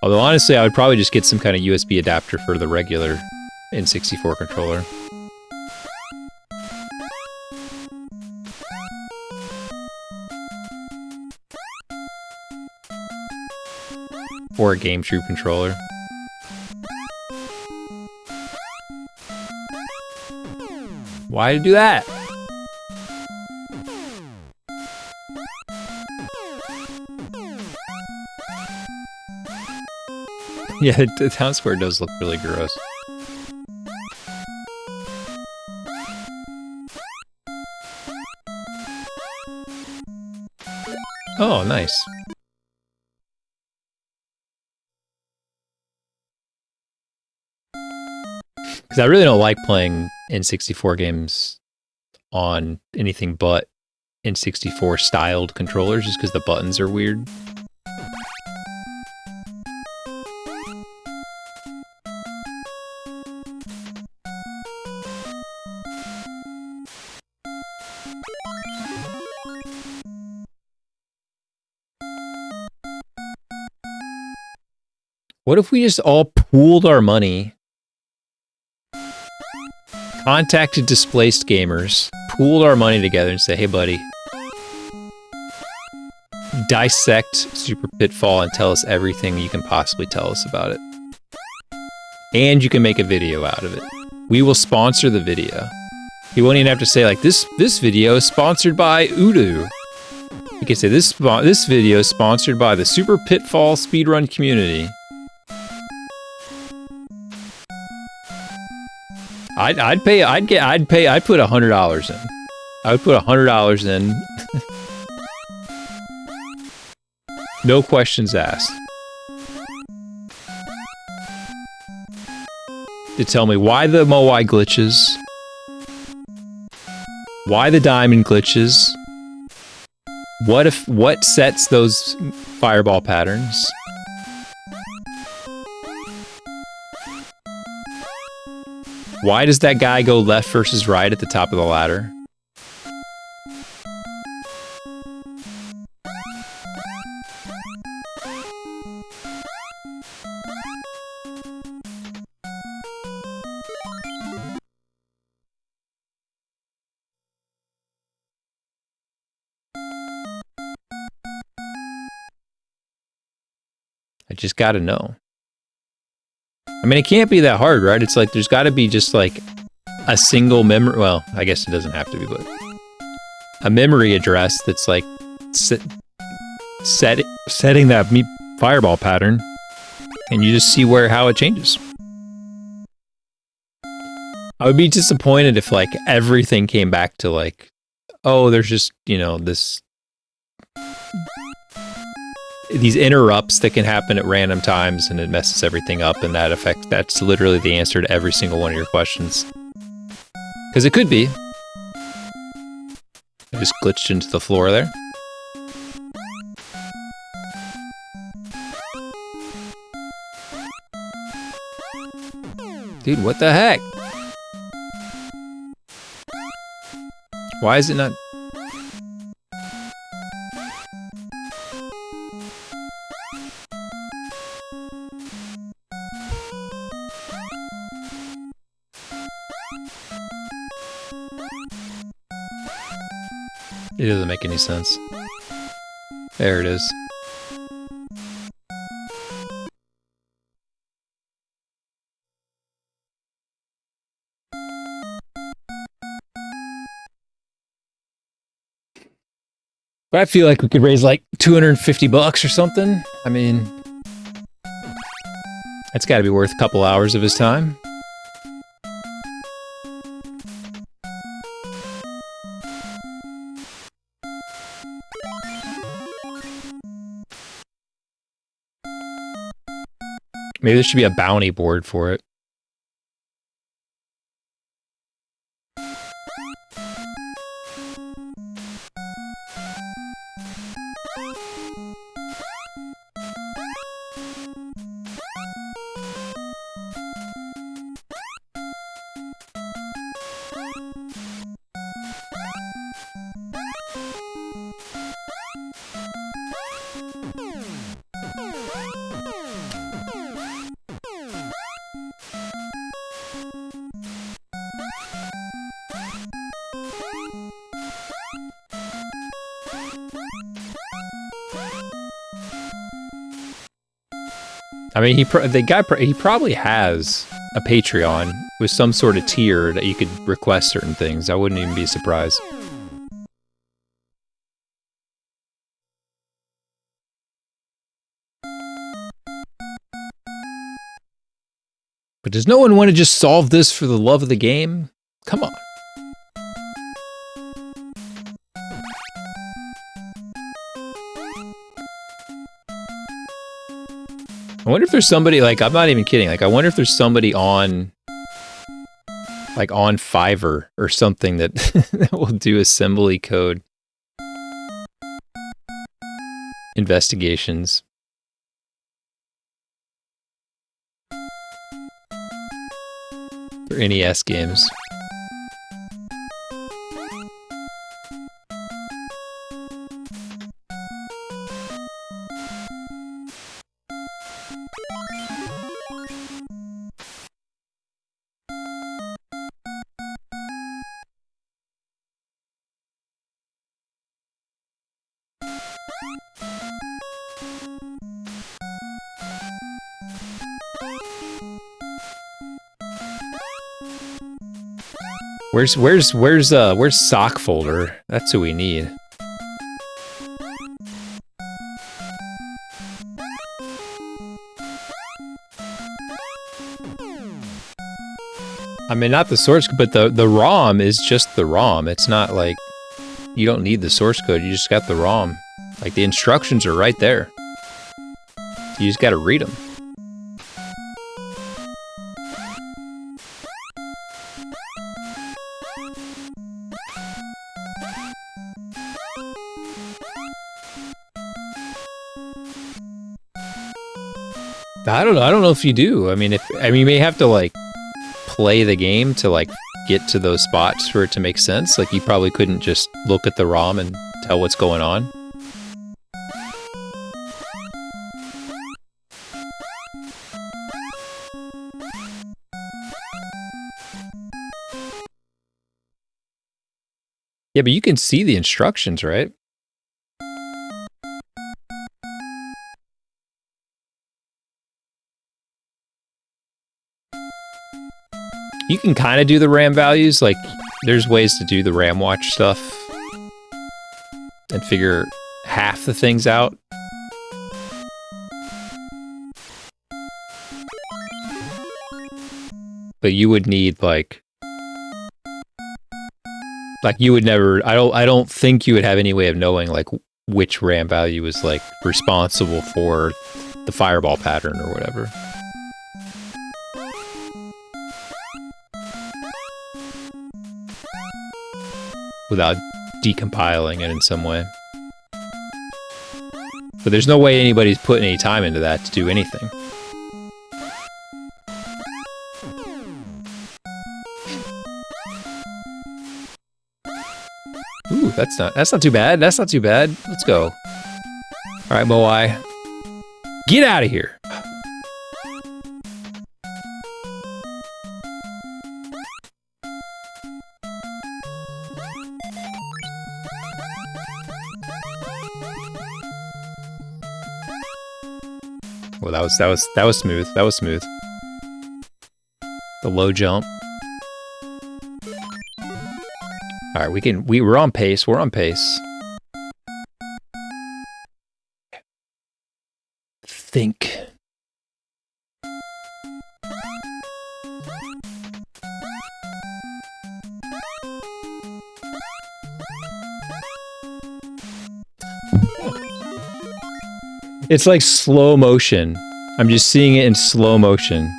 Although honestly, I would probably just get some kind of USB adapter for the regular N64 controller. Or a GameCube controller. Why did you do that? Yeah, the town square does look really gross. Oh, nice. Because I really don't like playing N64 games on anything but N64 styled controllers just because the buttons are weird. What if we just all pooled our money, contacted displaced gamers, pooled our money together and say, hey buddy, dissect Super Pitfall and tell us everything you can possibly tell us about it. And you can make a video out of it. We will sponsor the video. You won't even have to say like, this video is sponsored by Udo. You can say this video is sponsored by the Super Pitfall speedrun community. I'd put $100 in. I would put $100 in. No questions asked. To tell me why the Moai glitches, why the diamond glitches, what sets those fireball patterns. Why does that guy go left versus right at the top of the ladder? I just gotta know. I mean, it can't be that hard, right? It's like, there's gotta be just like a single memory, well, I guess it doesn't have to be, but a memory address that's like setting that fireball pattern, and you just see how it changes. I would be disappointed if like everything came back to like, oh, there's just, you know, these interrupts that can happen at random times and it messes everything up, and that's literally the answer to every single one of your questions. Because it could be. I just glitched into the floor there. Dude, what the heck? Why is it not... It doesn't make any sense. There it is. But I feel like we could raise like $250 or something. I mean, that's got to be worth a couple hours of his time. Maybe there should be a bounty board for it. I mean, he probably has a Patreon with some sort of tier that you could request certain things. I wouldn't even be surprised. But does no one want to just solve this for the love of the game? Come on. I wonder if there's somebody, like, I'm not even kidding. Like, I wonder if there's somebody on, like, on Fiverr or something that, that will do assembly code investigations. For NES games. Where's sock folder? That's who we need. I mean, not the source, but the ROM is just the ROM. It's not like you don't need the source code. You just got the ROM. Like, the instructions are right there. You just got to read them. I don't know if you do. I mean, you may have to, like, play the game to, like, get to those spots for it to make sense. Like, you probably couldn't just look at the ROM and tell what's going on. Yeah, but you can see the instructions, right? You can kind of do the RAM values, like, there's ways to do the RAM watch stuff and figure half the things out. But you would need, like you would never, I don't think you would have any way of knowing, like, which RAM value is, like, responsible for the fireball pattern or whatever. Without decompiling it in some way. But there's no way anybody's putting any time into that to do anything. Ooh, that's not too bad. That's not too bad. Let's go. Alright, Moai. Get out of here! Well, that was smooth. That was smooth. The low jump. All right, we're on pace. We're on pace. Think. It's like slow motion. I'm just seeing it in slow motion.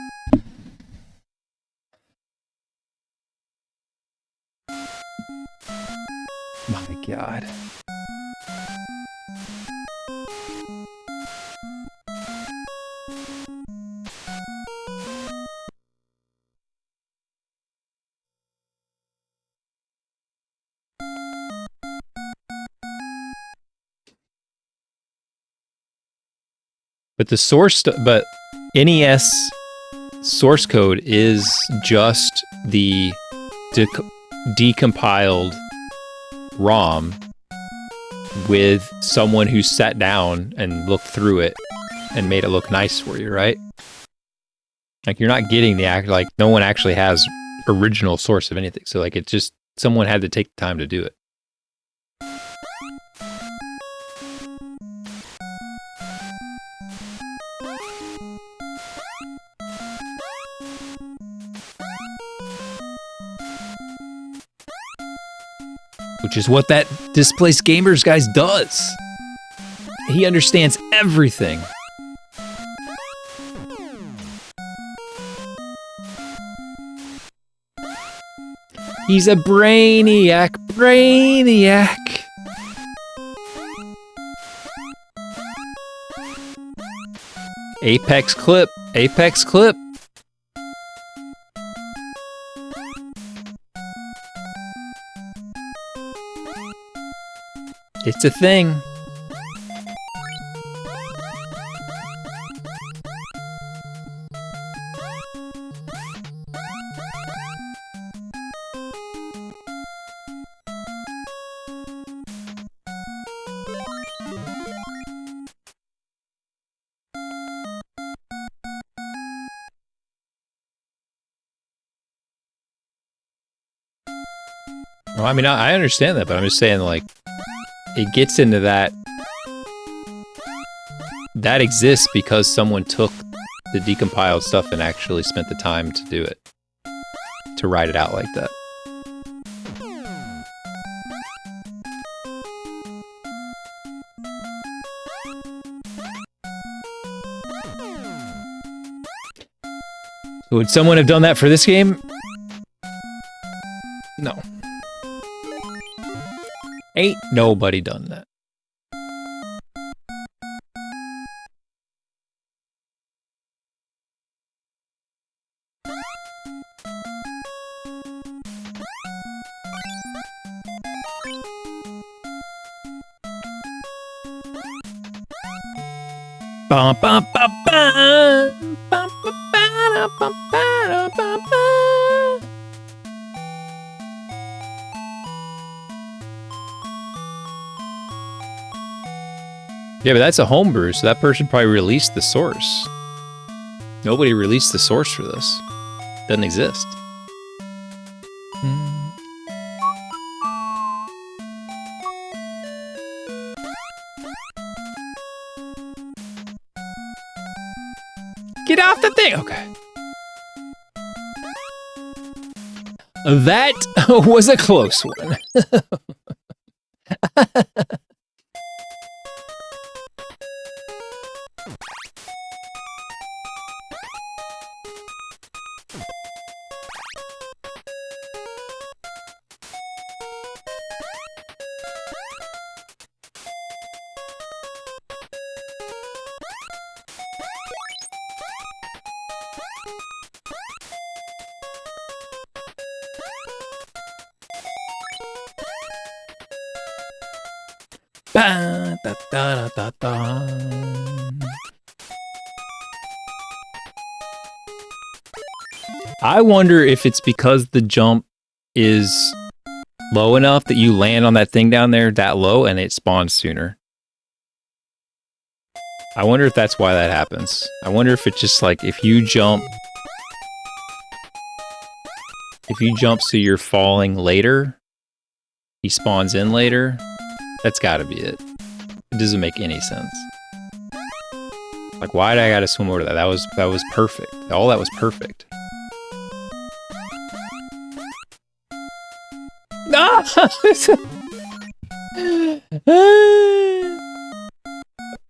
My God. But NES source code is just the decompiled ROM with someone who sat down and looked through it and made it look nice for you, right? Like, you're not getting like, no one actually has original source of anything. So, like, it's just someone had to take the time to do it. Which is what that Displaced Gamers guy does. He understands everything. He's a brainiac. Brainiac. Apex clip. Apex clip. It's a thing. Well, I mean, I understand that, but I'm just saying, like, it gets into that. That exists because someone took the decompiled stuff and actually spent the time to do it. To write it out like that. Would someone have done that for this game? No. Ain't nobody done that. Bum, bum, bum, bum. Bum, bum, ba-da, bum, ba-da, bum, ba. Yeah, but that's a homebrew, so that person probably released the source. Nobody released the source for this. Doesn't exist. Get off the thing! Okay. That was a close one. Ba, da, da, da, da. I wonder if it's because the jump is low enough that you land on that thing down there that low and it spawns sooner. I wonder if that's why that happens. I wonder if it's just like if you jump so you're falling later, he spawns in later. That's gotta be it. It doesn't make any sense. Like, why did I gotta swim over to that? That was perfect. All that was perfect. No!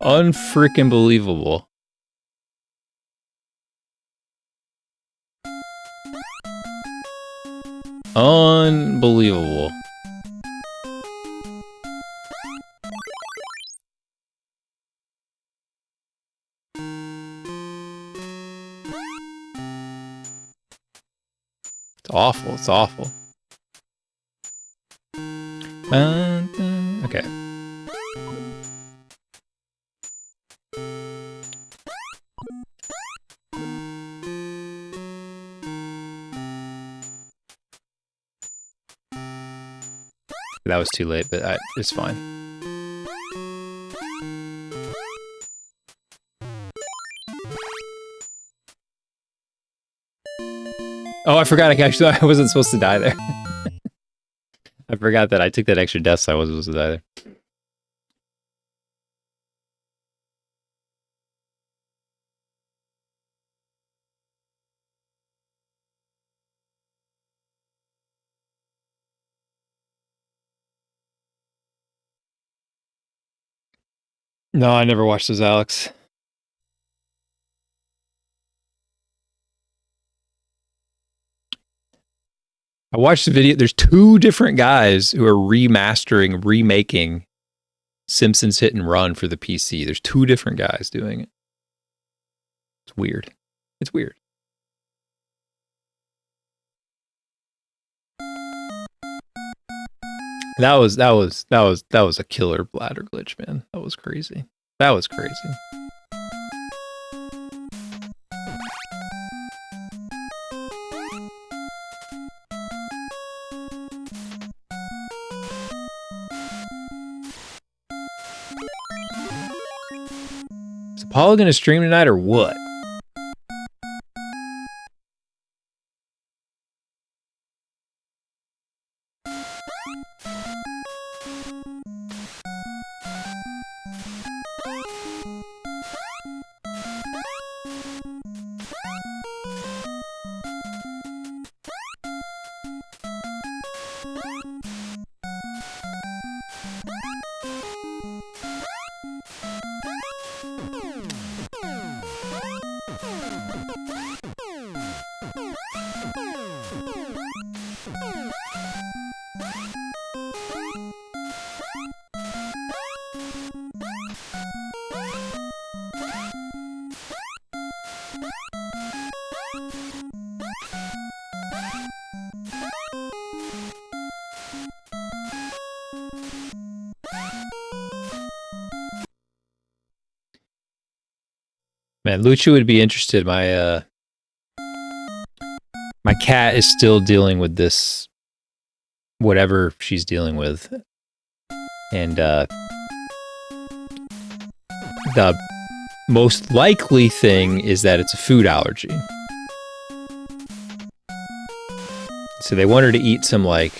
Unfreaking believable. Unbelievable. It's awful. It's awful. Okay. That was too late, but it's fine. Oh, I forgot. I wasn't supposed to die there. I forgot that I took that extra death, so I wasn't supposed to die there. No, I never watched those, Alex. I watched the video. There's 2 different guys who are remaking Simpsons Hit and Run for the PC. There's 2 different guys doing it. It's weird. It's weird. That was a killer bladder glitch, man. That was crazy. That was crazy. Is Apollo gonna stream tonight or what? Man, Lucha would be interested. My cat is still dealing with this, whatever she's dealing with. And the most likely thing is that it's a food allergy. So they want her to eat some like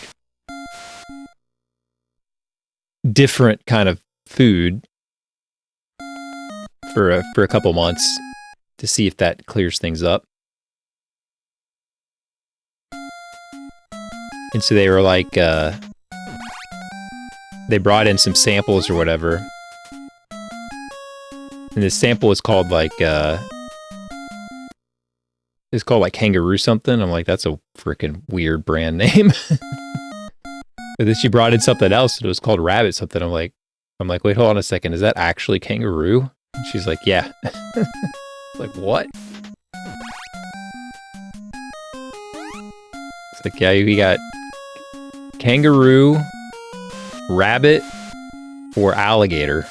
different kind of food for a couple months to see if that clears things up. And so they were like, they brought in some samples or whatever. And this sample is called like, it's called like Kangaroo something. I'm like, that's a freaking weird brand name. But then she brought in something else and it was called Rabbit something. I'm like, wait, hold on a second. Is that actually kangaroo? And she's like, yeah. Like, what? It's like, yeah, we got kangaroo, rabbit, or alligator.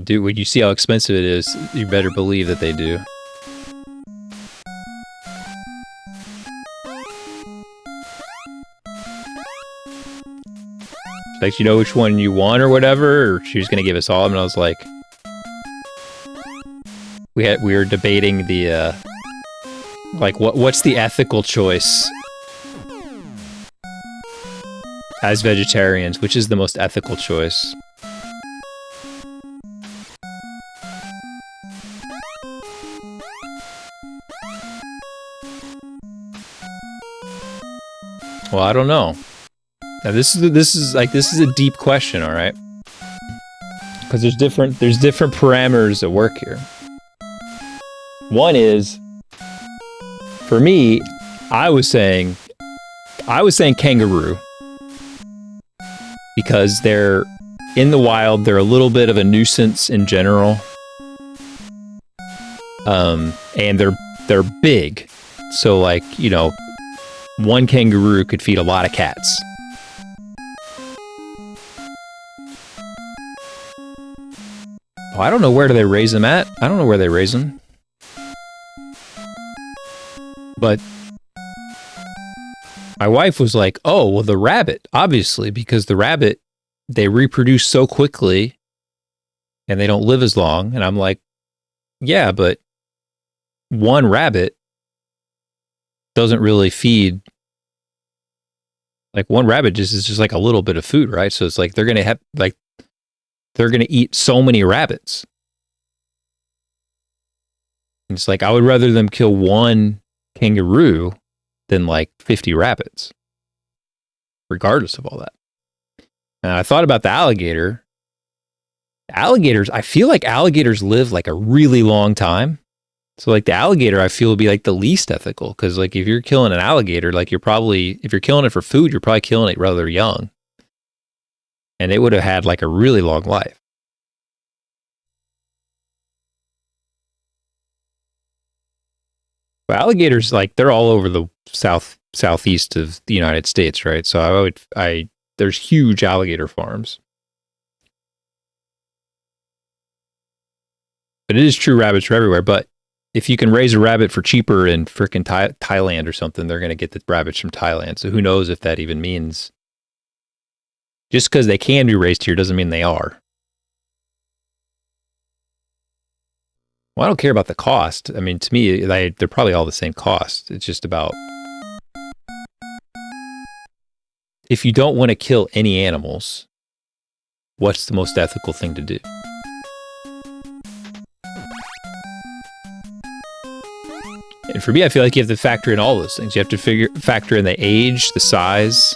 Dude, when you see how expensive it is, you better believe that they do. Like, you know which one you want or whatever, or she was gonna give us all, and I was like, we were debating the like what's the ethical choice as vegetarians, which is the most ethical choice. Well, I don't know. Now this is a deep question, all right? Because there's different parameters at work here. One is, for me, I was saying kangaroo because they're in the wild. They're a little bit of a nuisance in general, and they're big. So like, you know, one kangaroo could feed a lot of cats. Oh, I don't know where do they raise them at. I don't know where they raise them. But my wife was like, oh, well, the rabbit, obviously, because the rabbit, they reproduce so quickly and they don't live as long. And I'm like, yeah, but one rabbit doesn't really feed. Like, one rabbit is just like a little bit of food, right? So it's like they're going to eat so many rabbits. And it's like, I would rather them kill one kangaroo than like 50 rabbits, regardless of all that. And I thought about the alligator, Alligators, I feel like alligators live like a really long time. So like the alligator, I feel would be like the least ethical because like if you're killing an alligator, like if you're killing it for food, you're probably killing it rather young. And it would have had like a really long life. But alligators, like they're all over the southeast of the United States, right? So there's huge alligator farms. But it is true rabbits are everywhere. But if you can raise a rabbit for cheaper in frickin' Thailand or something, they're going to get the rabbits from Thailand. So who knows if that even means... Just because they can be raised here doesn't mean they are. Well, I don't care about the cost. I mean, to me, they're probably all the same cost. It's just about... If you don't want to kill any animals, what's the most ethical thing to do? And for me, I feel like you have to factor in all those things. You have to factor in the age, the size.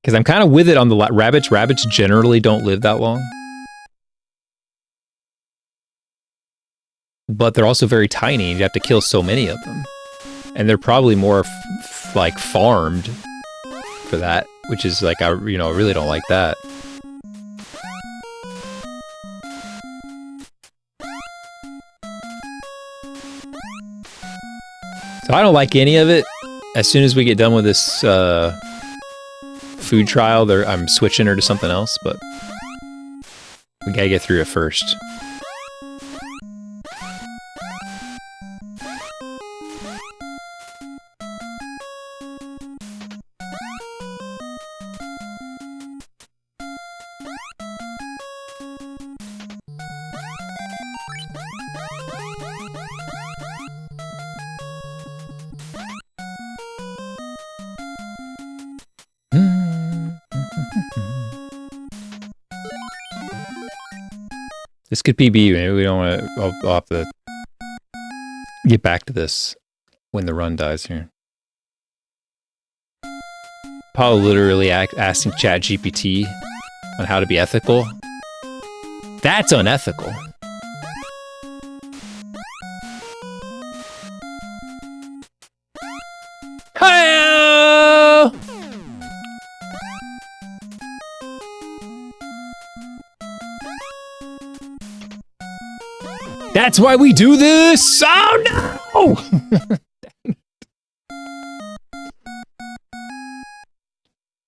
Because I'm kind of with it on the rabbits. Rabbits generally don't live that long. But they're also very tiny, and you have to kill so many of them. And they're probably more like farmed for that, which is like, I really don't like that. So I don't like any of it. As soon as we get done with this food trial, I'm switching her to something else, but we gotta get through it first. This could PB. Maybe we don't want to. I'll have to get back to this when the run dies here. Paul literally asking ChatGPT on how to be ethical. That's unethical. Hi-oh! That's why we do this! Oh no!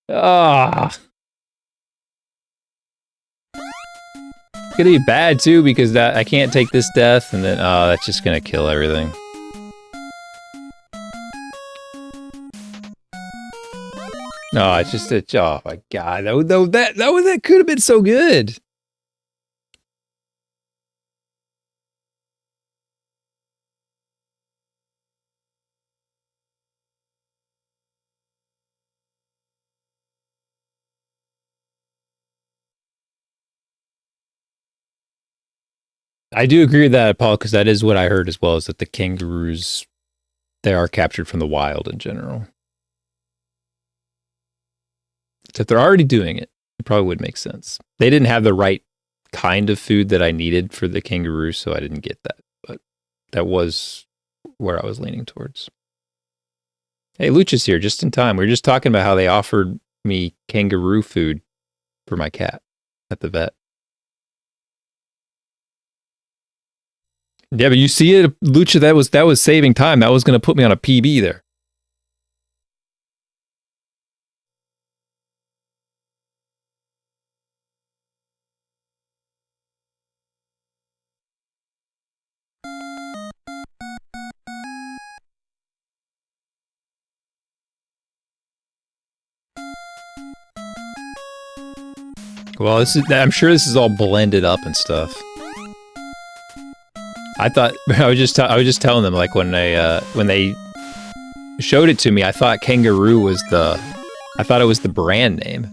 Ah. It's gonna be bad too because I can't take this death and then that's just gonna kill everything. No, it's just oh my god, that could have been so good. I do agree with that, Paul, because that is what I heard as well, is that the kangaroos, they are captured from the wild in general. So if they're already doing it, it probably would make sense. They didn't have the right kind of food that I needed for the kangaroo, so I didn't get that. But that was where I was leaning towards. Hey, Lucha's here just in time. We were just talking about how they offered me kangaroo food for my cat at the vet. Yeah, but you see it, Lucha, that was saving time. That was going to put me on a PB there. Well, I'm sure this is all blended up and stuff. I thought I was just telling them, like, when they showed it to me, I thought kangaroo was I thought it was the brand name.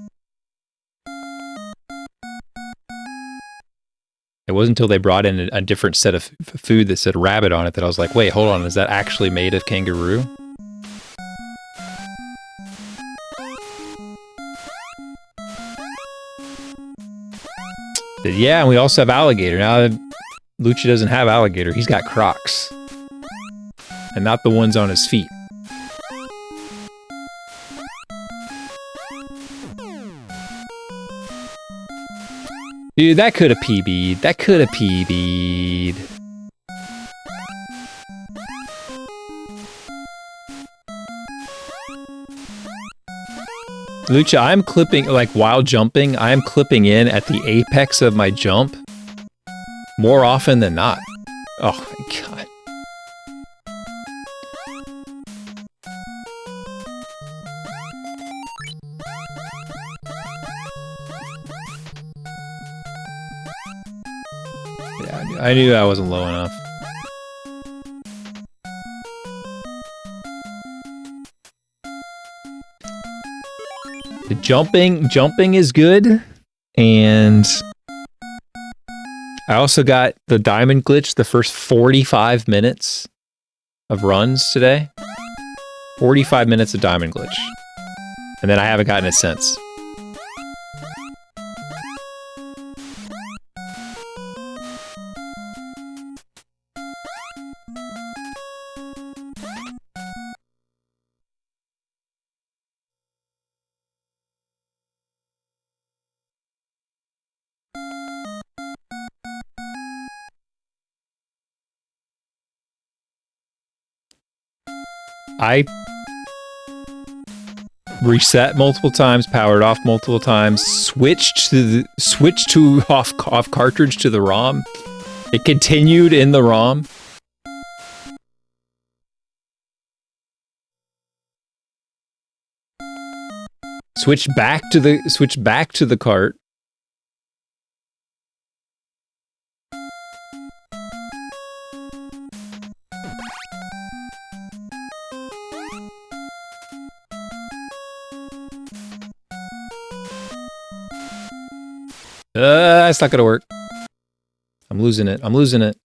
It wasn't until they brought in a different set of food that said rabbit on it that I was like, wait, hold on, is that actually made of kangaroo? Yeah, and we also have alligator. Now Lucha doesn't have alligator. He's got Crocs. And not the ones on his feet. Dude, that could have PB'd. That could have PB'd. Lucha, I'm clipping, like while jumping, I'm clipping in at the apex of my jump more often than not. Oh my god. Yeah, I knew I wasn't low enough. The jumping is good, and I also got the diamond glitch the first 45 minutes of runs today. 45 minutes of diamond glitch. And then I haven't gotten it since. I reset multiple times, powered off multiple times, switched to off cartridge to the ROM. It continued in the ROM. Switched back to the cart. It's not gonna work. I'm losing it. I'm losing it.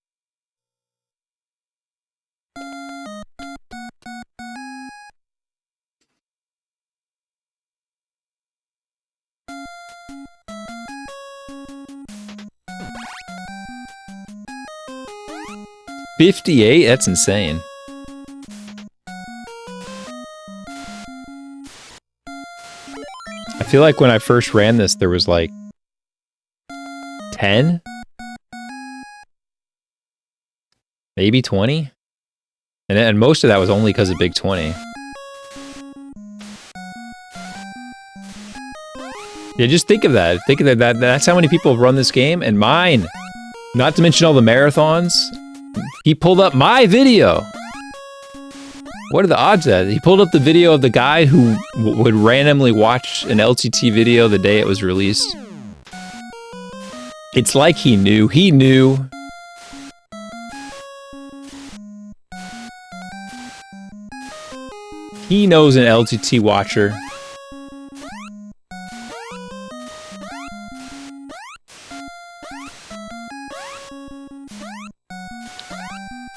$58? That's insane. I feel like when I first ran this, there was like 10? Maybe 20? And most of that was only because of Big 20. Yeah, just think of that. Think of that. That's how many people run this game, and mine. Not to mention all the marathons. He pulled up my video. What are the odds of that? He pulled up the video of the guy who would randomly watch an LTT video the day it was released. It's like he knew. He knew. He knows an LTT watcher.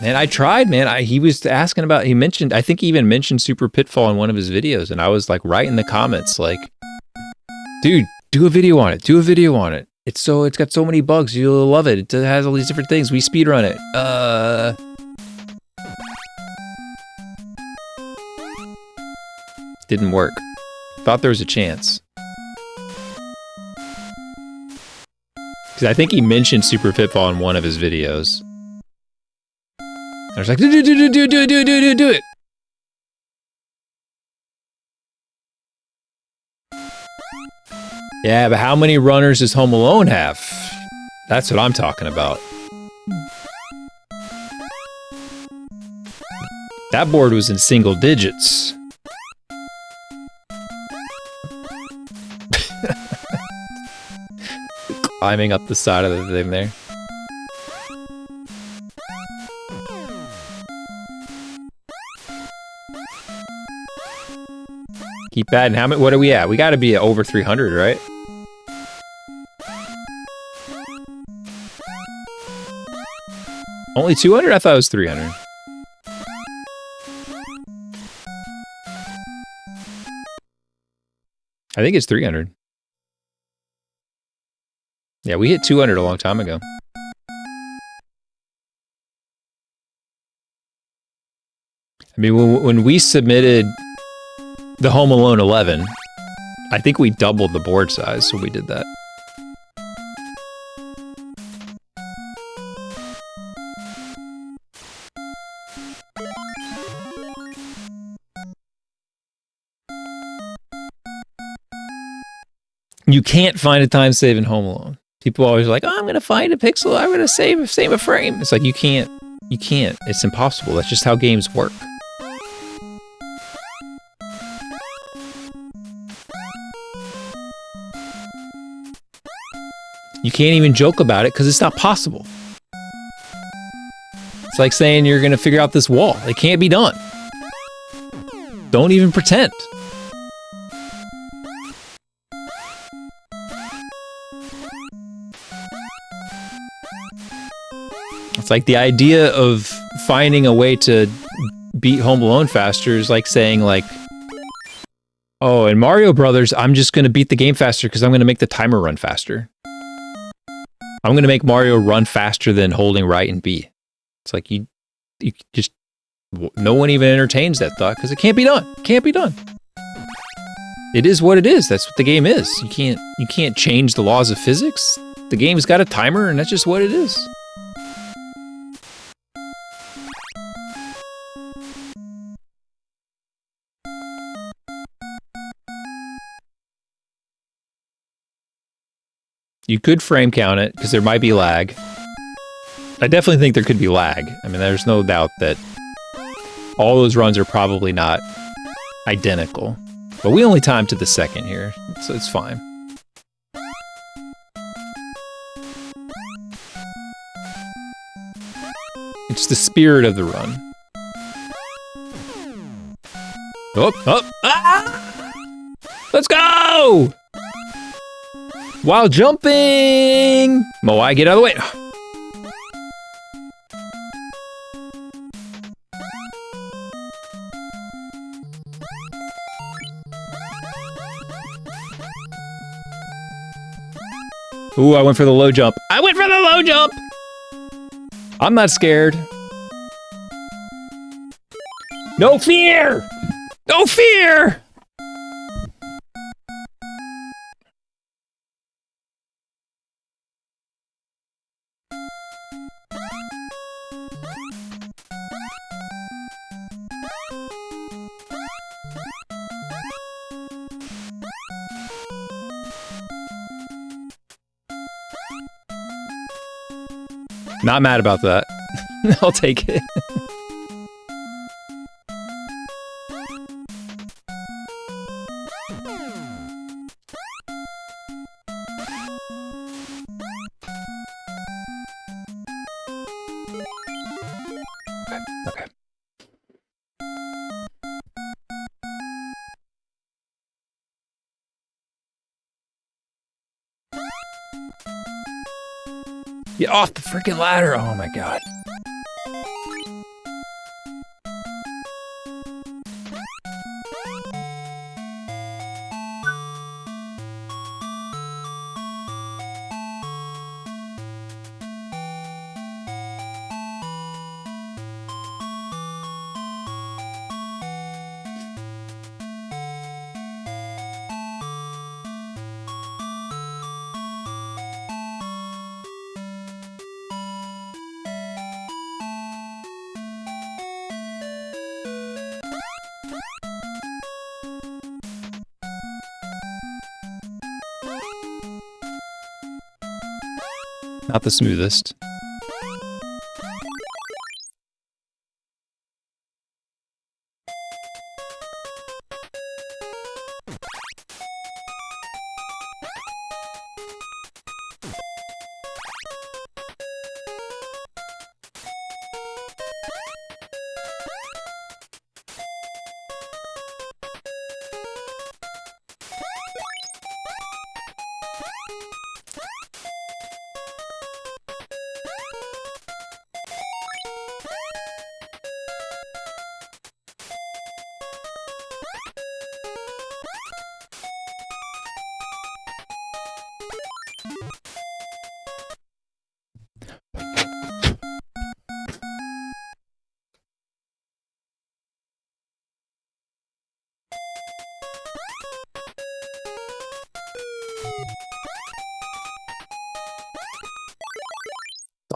And I tried, man. He was asking about, I think he even mentioned Super Pitfall in one of his videos, and I was like right in the comments, like, dude, do a video on it. Do a video on it. It's got so many bugs. You'll love it. It has all these different things. We speedrun it. Didn't work. Thought there was a chance. Because I think he mentioned Super Pitfall in one of his videos. I was like, do it. Yeah, but how many runners does Home Alone have? That's what I'm talking about. That board was in single digits. Climbing up the side of the thing there. Keep adding. How many? What are we at? We got to be at over 300, right? Only 200? I thought it was 300. I think it's 300. Yeah, we hit 200 a long time ago. I mean, when we submitted the Home Alone 11, I think we doubled the board size when we did that. You can't find a time save in Home Alone. People always are like, oh, I'm going to find a pixel. I'm going to save a frame. It's like, you can't. It's impossible. That's just how games work. You can't even joke about it because it's not possible. It's like saying you're going to figure out this wall. It can't be done. Don't even pretend. It's like the idea of finding a way to beat Home Alone faster is like saying like, oh, in Mario Brothers, I'm just going to beat the game faster because I'm going to make the timer run faster. I'm going to make Mario run faster than holding right and B. It's like you just, no one even entertains that thought because it can't be done. It can't be done. It is what it is. That's what the game is. You can't change the laws of physics. The game's got a timer and that's just what it is. You could frame count it, because there might be lag. I definitely think there could be lag. I mean, there's no doubt that all those runs are probably not identical. But we only timed to the second here, so it's fine. It's the spirit of the run. Oh, ah! Let's go! While jumping! Moai, get out of the way. Ooh, I went for the low jump. I went for the low jump! I'm not scared. No fear! No fear! Not mad about that. I'll take it. Okay. Get off the freaking ladder! Oh my god. Not the smoothest.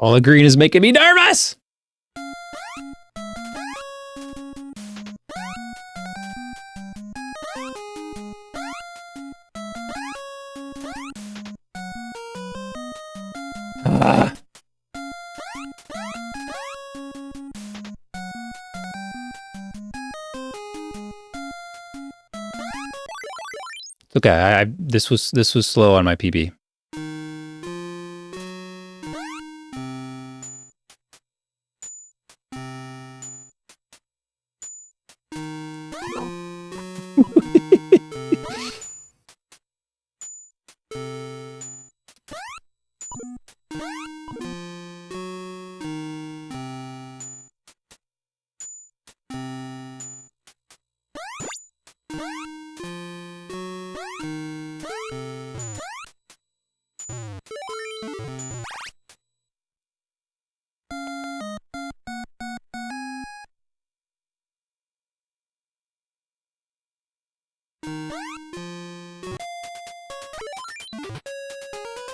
All the green is making me nervous. It's okay. This was slow on my PB.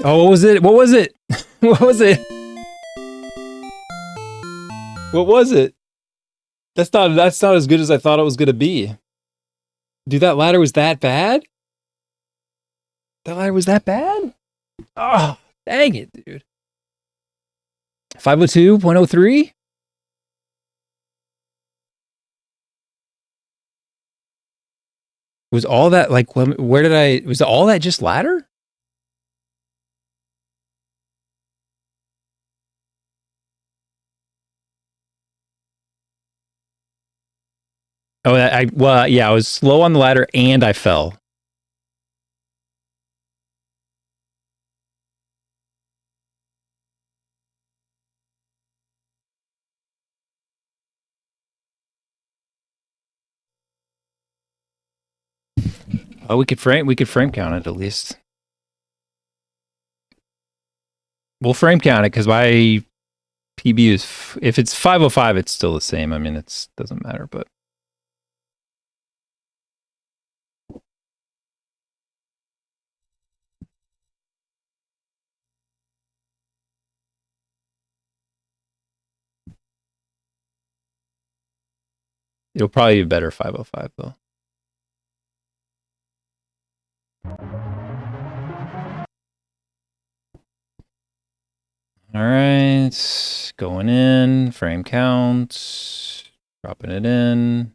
Oh, what was it? What was it? What was it? What was it? That's not as good as I thought it was gonna be. Dude, that ladder was that bad? That ladder was that bad? Oh, dang it, dude. 502.03? Was all that like where did I was all that just ladder? Oh, well, yeah, I was slow on the ladder and I fell. Oh, we could frame count it at least. We'll frame count it because my PB is if it's 505, it's still the same. I mean, it doesn't matter, but. It'll probably be better 505 though. All right, going in, frame count, dropping it in.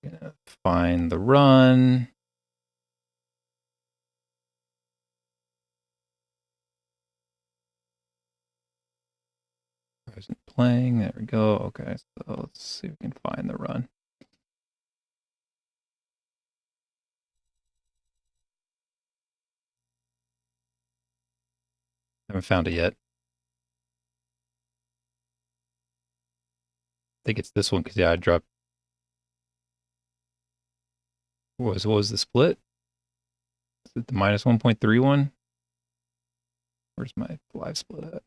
Gonna find the run. Isn't playing. There we go. Okay, so let's see if we can find the run. Haven't found it yet. I think it's this one because yeah, I dropped. What was the split? Is it the minus 1.31? Where's my live split at?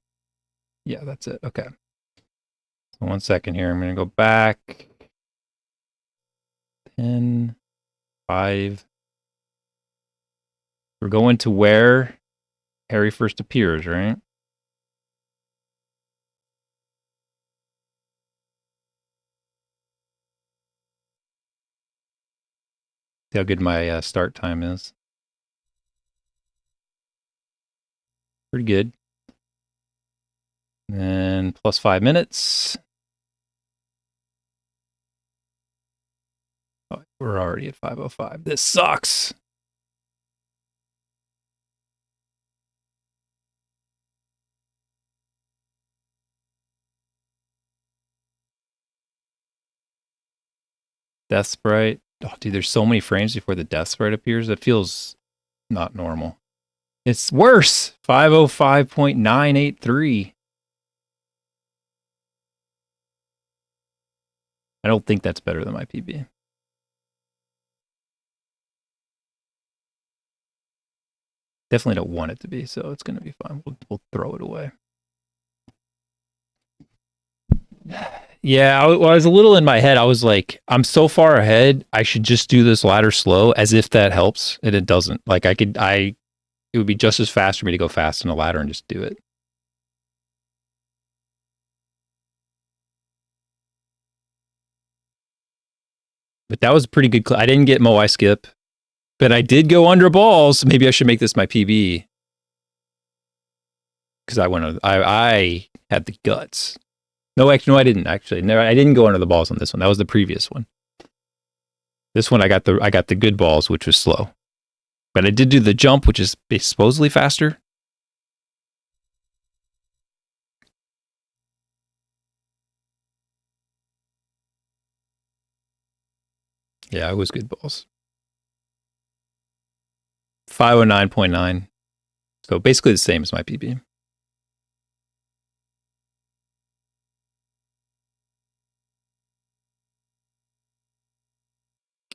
Yeah, that's it. Okay. So 1 second here. I'm going to go back. 10, 5. We're going to where Harry first appears, right? See how good my start time is. Pretty good. And plus 5 minutes. Oh, we're already at 5:05. This sucks. Death sprite. Oh, dude, there's so many frames before the death sprite appears. It feels not normal. It's worse. 5:05.983. I don't think that's better than my PB. Definitely don't want it to be, so it's going to be fine. We'll throw it away. Yeah, I was a little in my head. I was like, I'm so far ahead. I should just do this ladder slow, as if that helps, and it doesn't. Like it it would be just as fast for me to go fast on a ladder and just do it. But that was a pretty good clip. I didn't get Moai skip, but I did go under balls. Maybe I should make this my PB. Because I had the guts. No, actually, no, I didn't. Actually, no, I didn't go under the balls on this one. That was the previous one. This one, I got the good balls, which was slow. But I did do the jump, which is supposedly faster. Yeah, it was good balls. 509.9. So basically the same as my PB.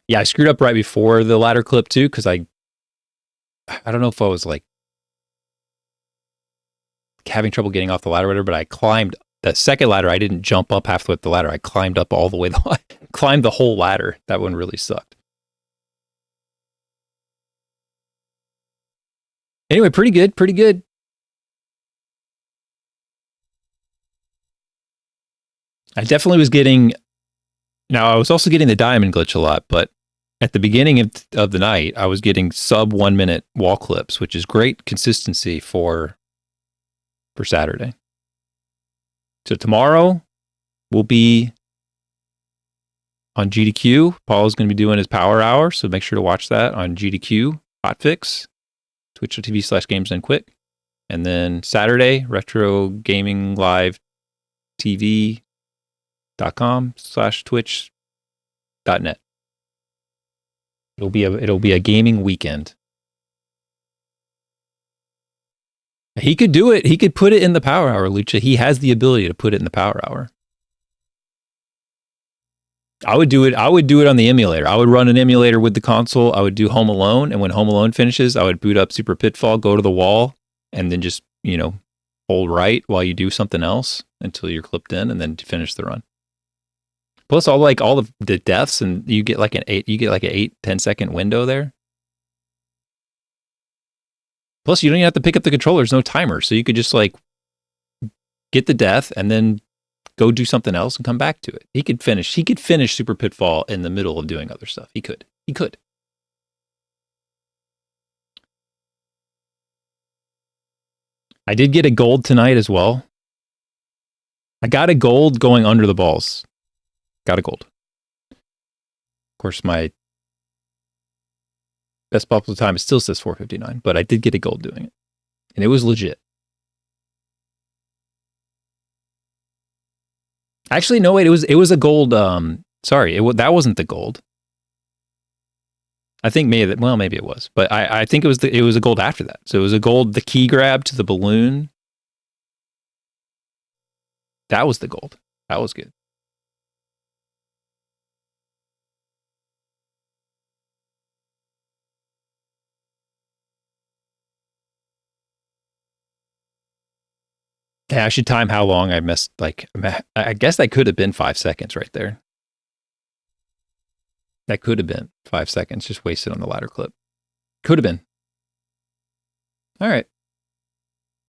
Yeah, I screwed up right before the ladder clip too, because I don't know if I was like having trouble getting off the ladder or whatever, but I climbed the second ladder. I didn't jump up halfway up the ladder. I climbed up all the way, climbed the whole ladder. That one really sucked. Anyway, pretty good, pretty good. I definitely was getting, now I was also getting the diamond glitch a lot, but at the beginning of the night, I was getting sub 1 minute wall clips, which is great consistency for Saturday. So tomorrow will be on GDQ. Paul's going to be doing his power hour, so make sure to watch that on GDQ Hotfix, twitch.tv/gamesdone And then Saturday, Retro Gaming Live TV.com/twitch.net. It'll be a gaming weekend. He could do it. He could put it in the power hour, Lucha. He has the ability to put it in the power hour. I would do it on the emulator. I would run an emulator with the console. I would do Home Alone, and when Home Alone finishes, I would boot up Super Pitfall, go to the wall, and then just, hold right while you do something else until you're clipped in, and then finish the run. Plus all the deaths, and you get like an 8-10 second window there. Plus, you don't even have to pick up the controller. There's no timer. So you could just get the death and then go do something else and come back to it. He could finish Super Pitfall in the middle of doing other stuff. He could. I did get a gold tonight as well. I got a gold going under the balls. Got a gold. Of course, my best possible time, it still says 4:59, but I did get a gold doing it. And it was legit. Actually, no, wait, it was a gold. Sorry, that wasn't the gold. I think maybe it was, but I think it was a gold after that. So it was a gold, the key grab to the balloon. That was the gold. That was good. Yeah, I should time how long I missed. I guess that could have been 5 seconds right there. That could have been 5 seconds just wasted on the ladder clip. Could have been. All right.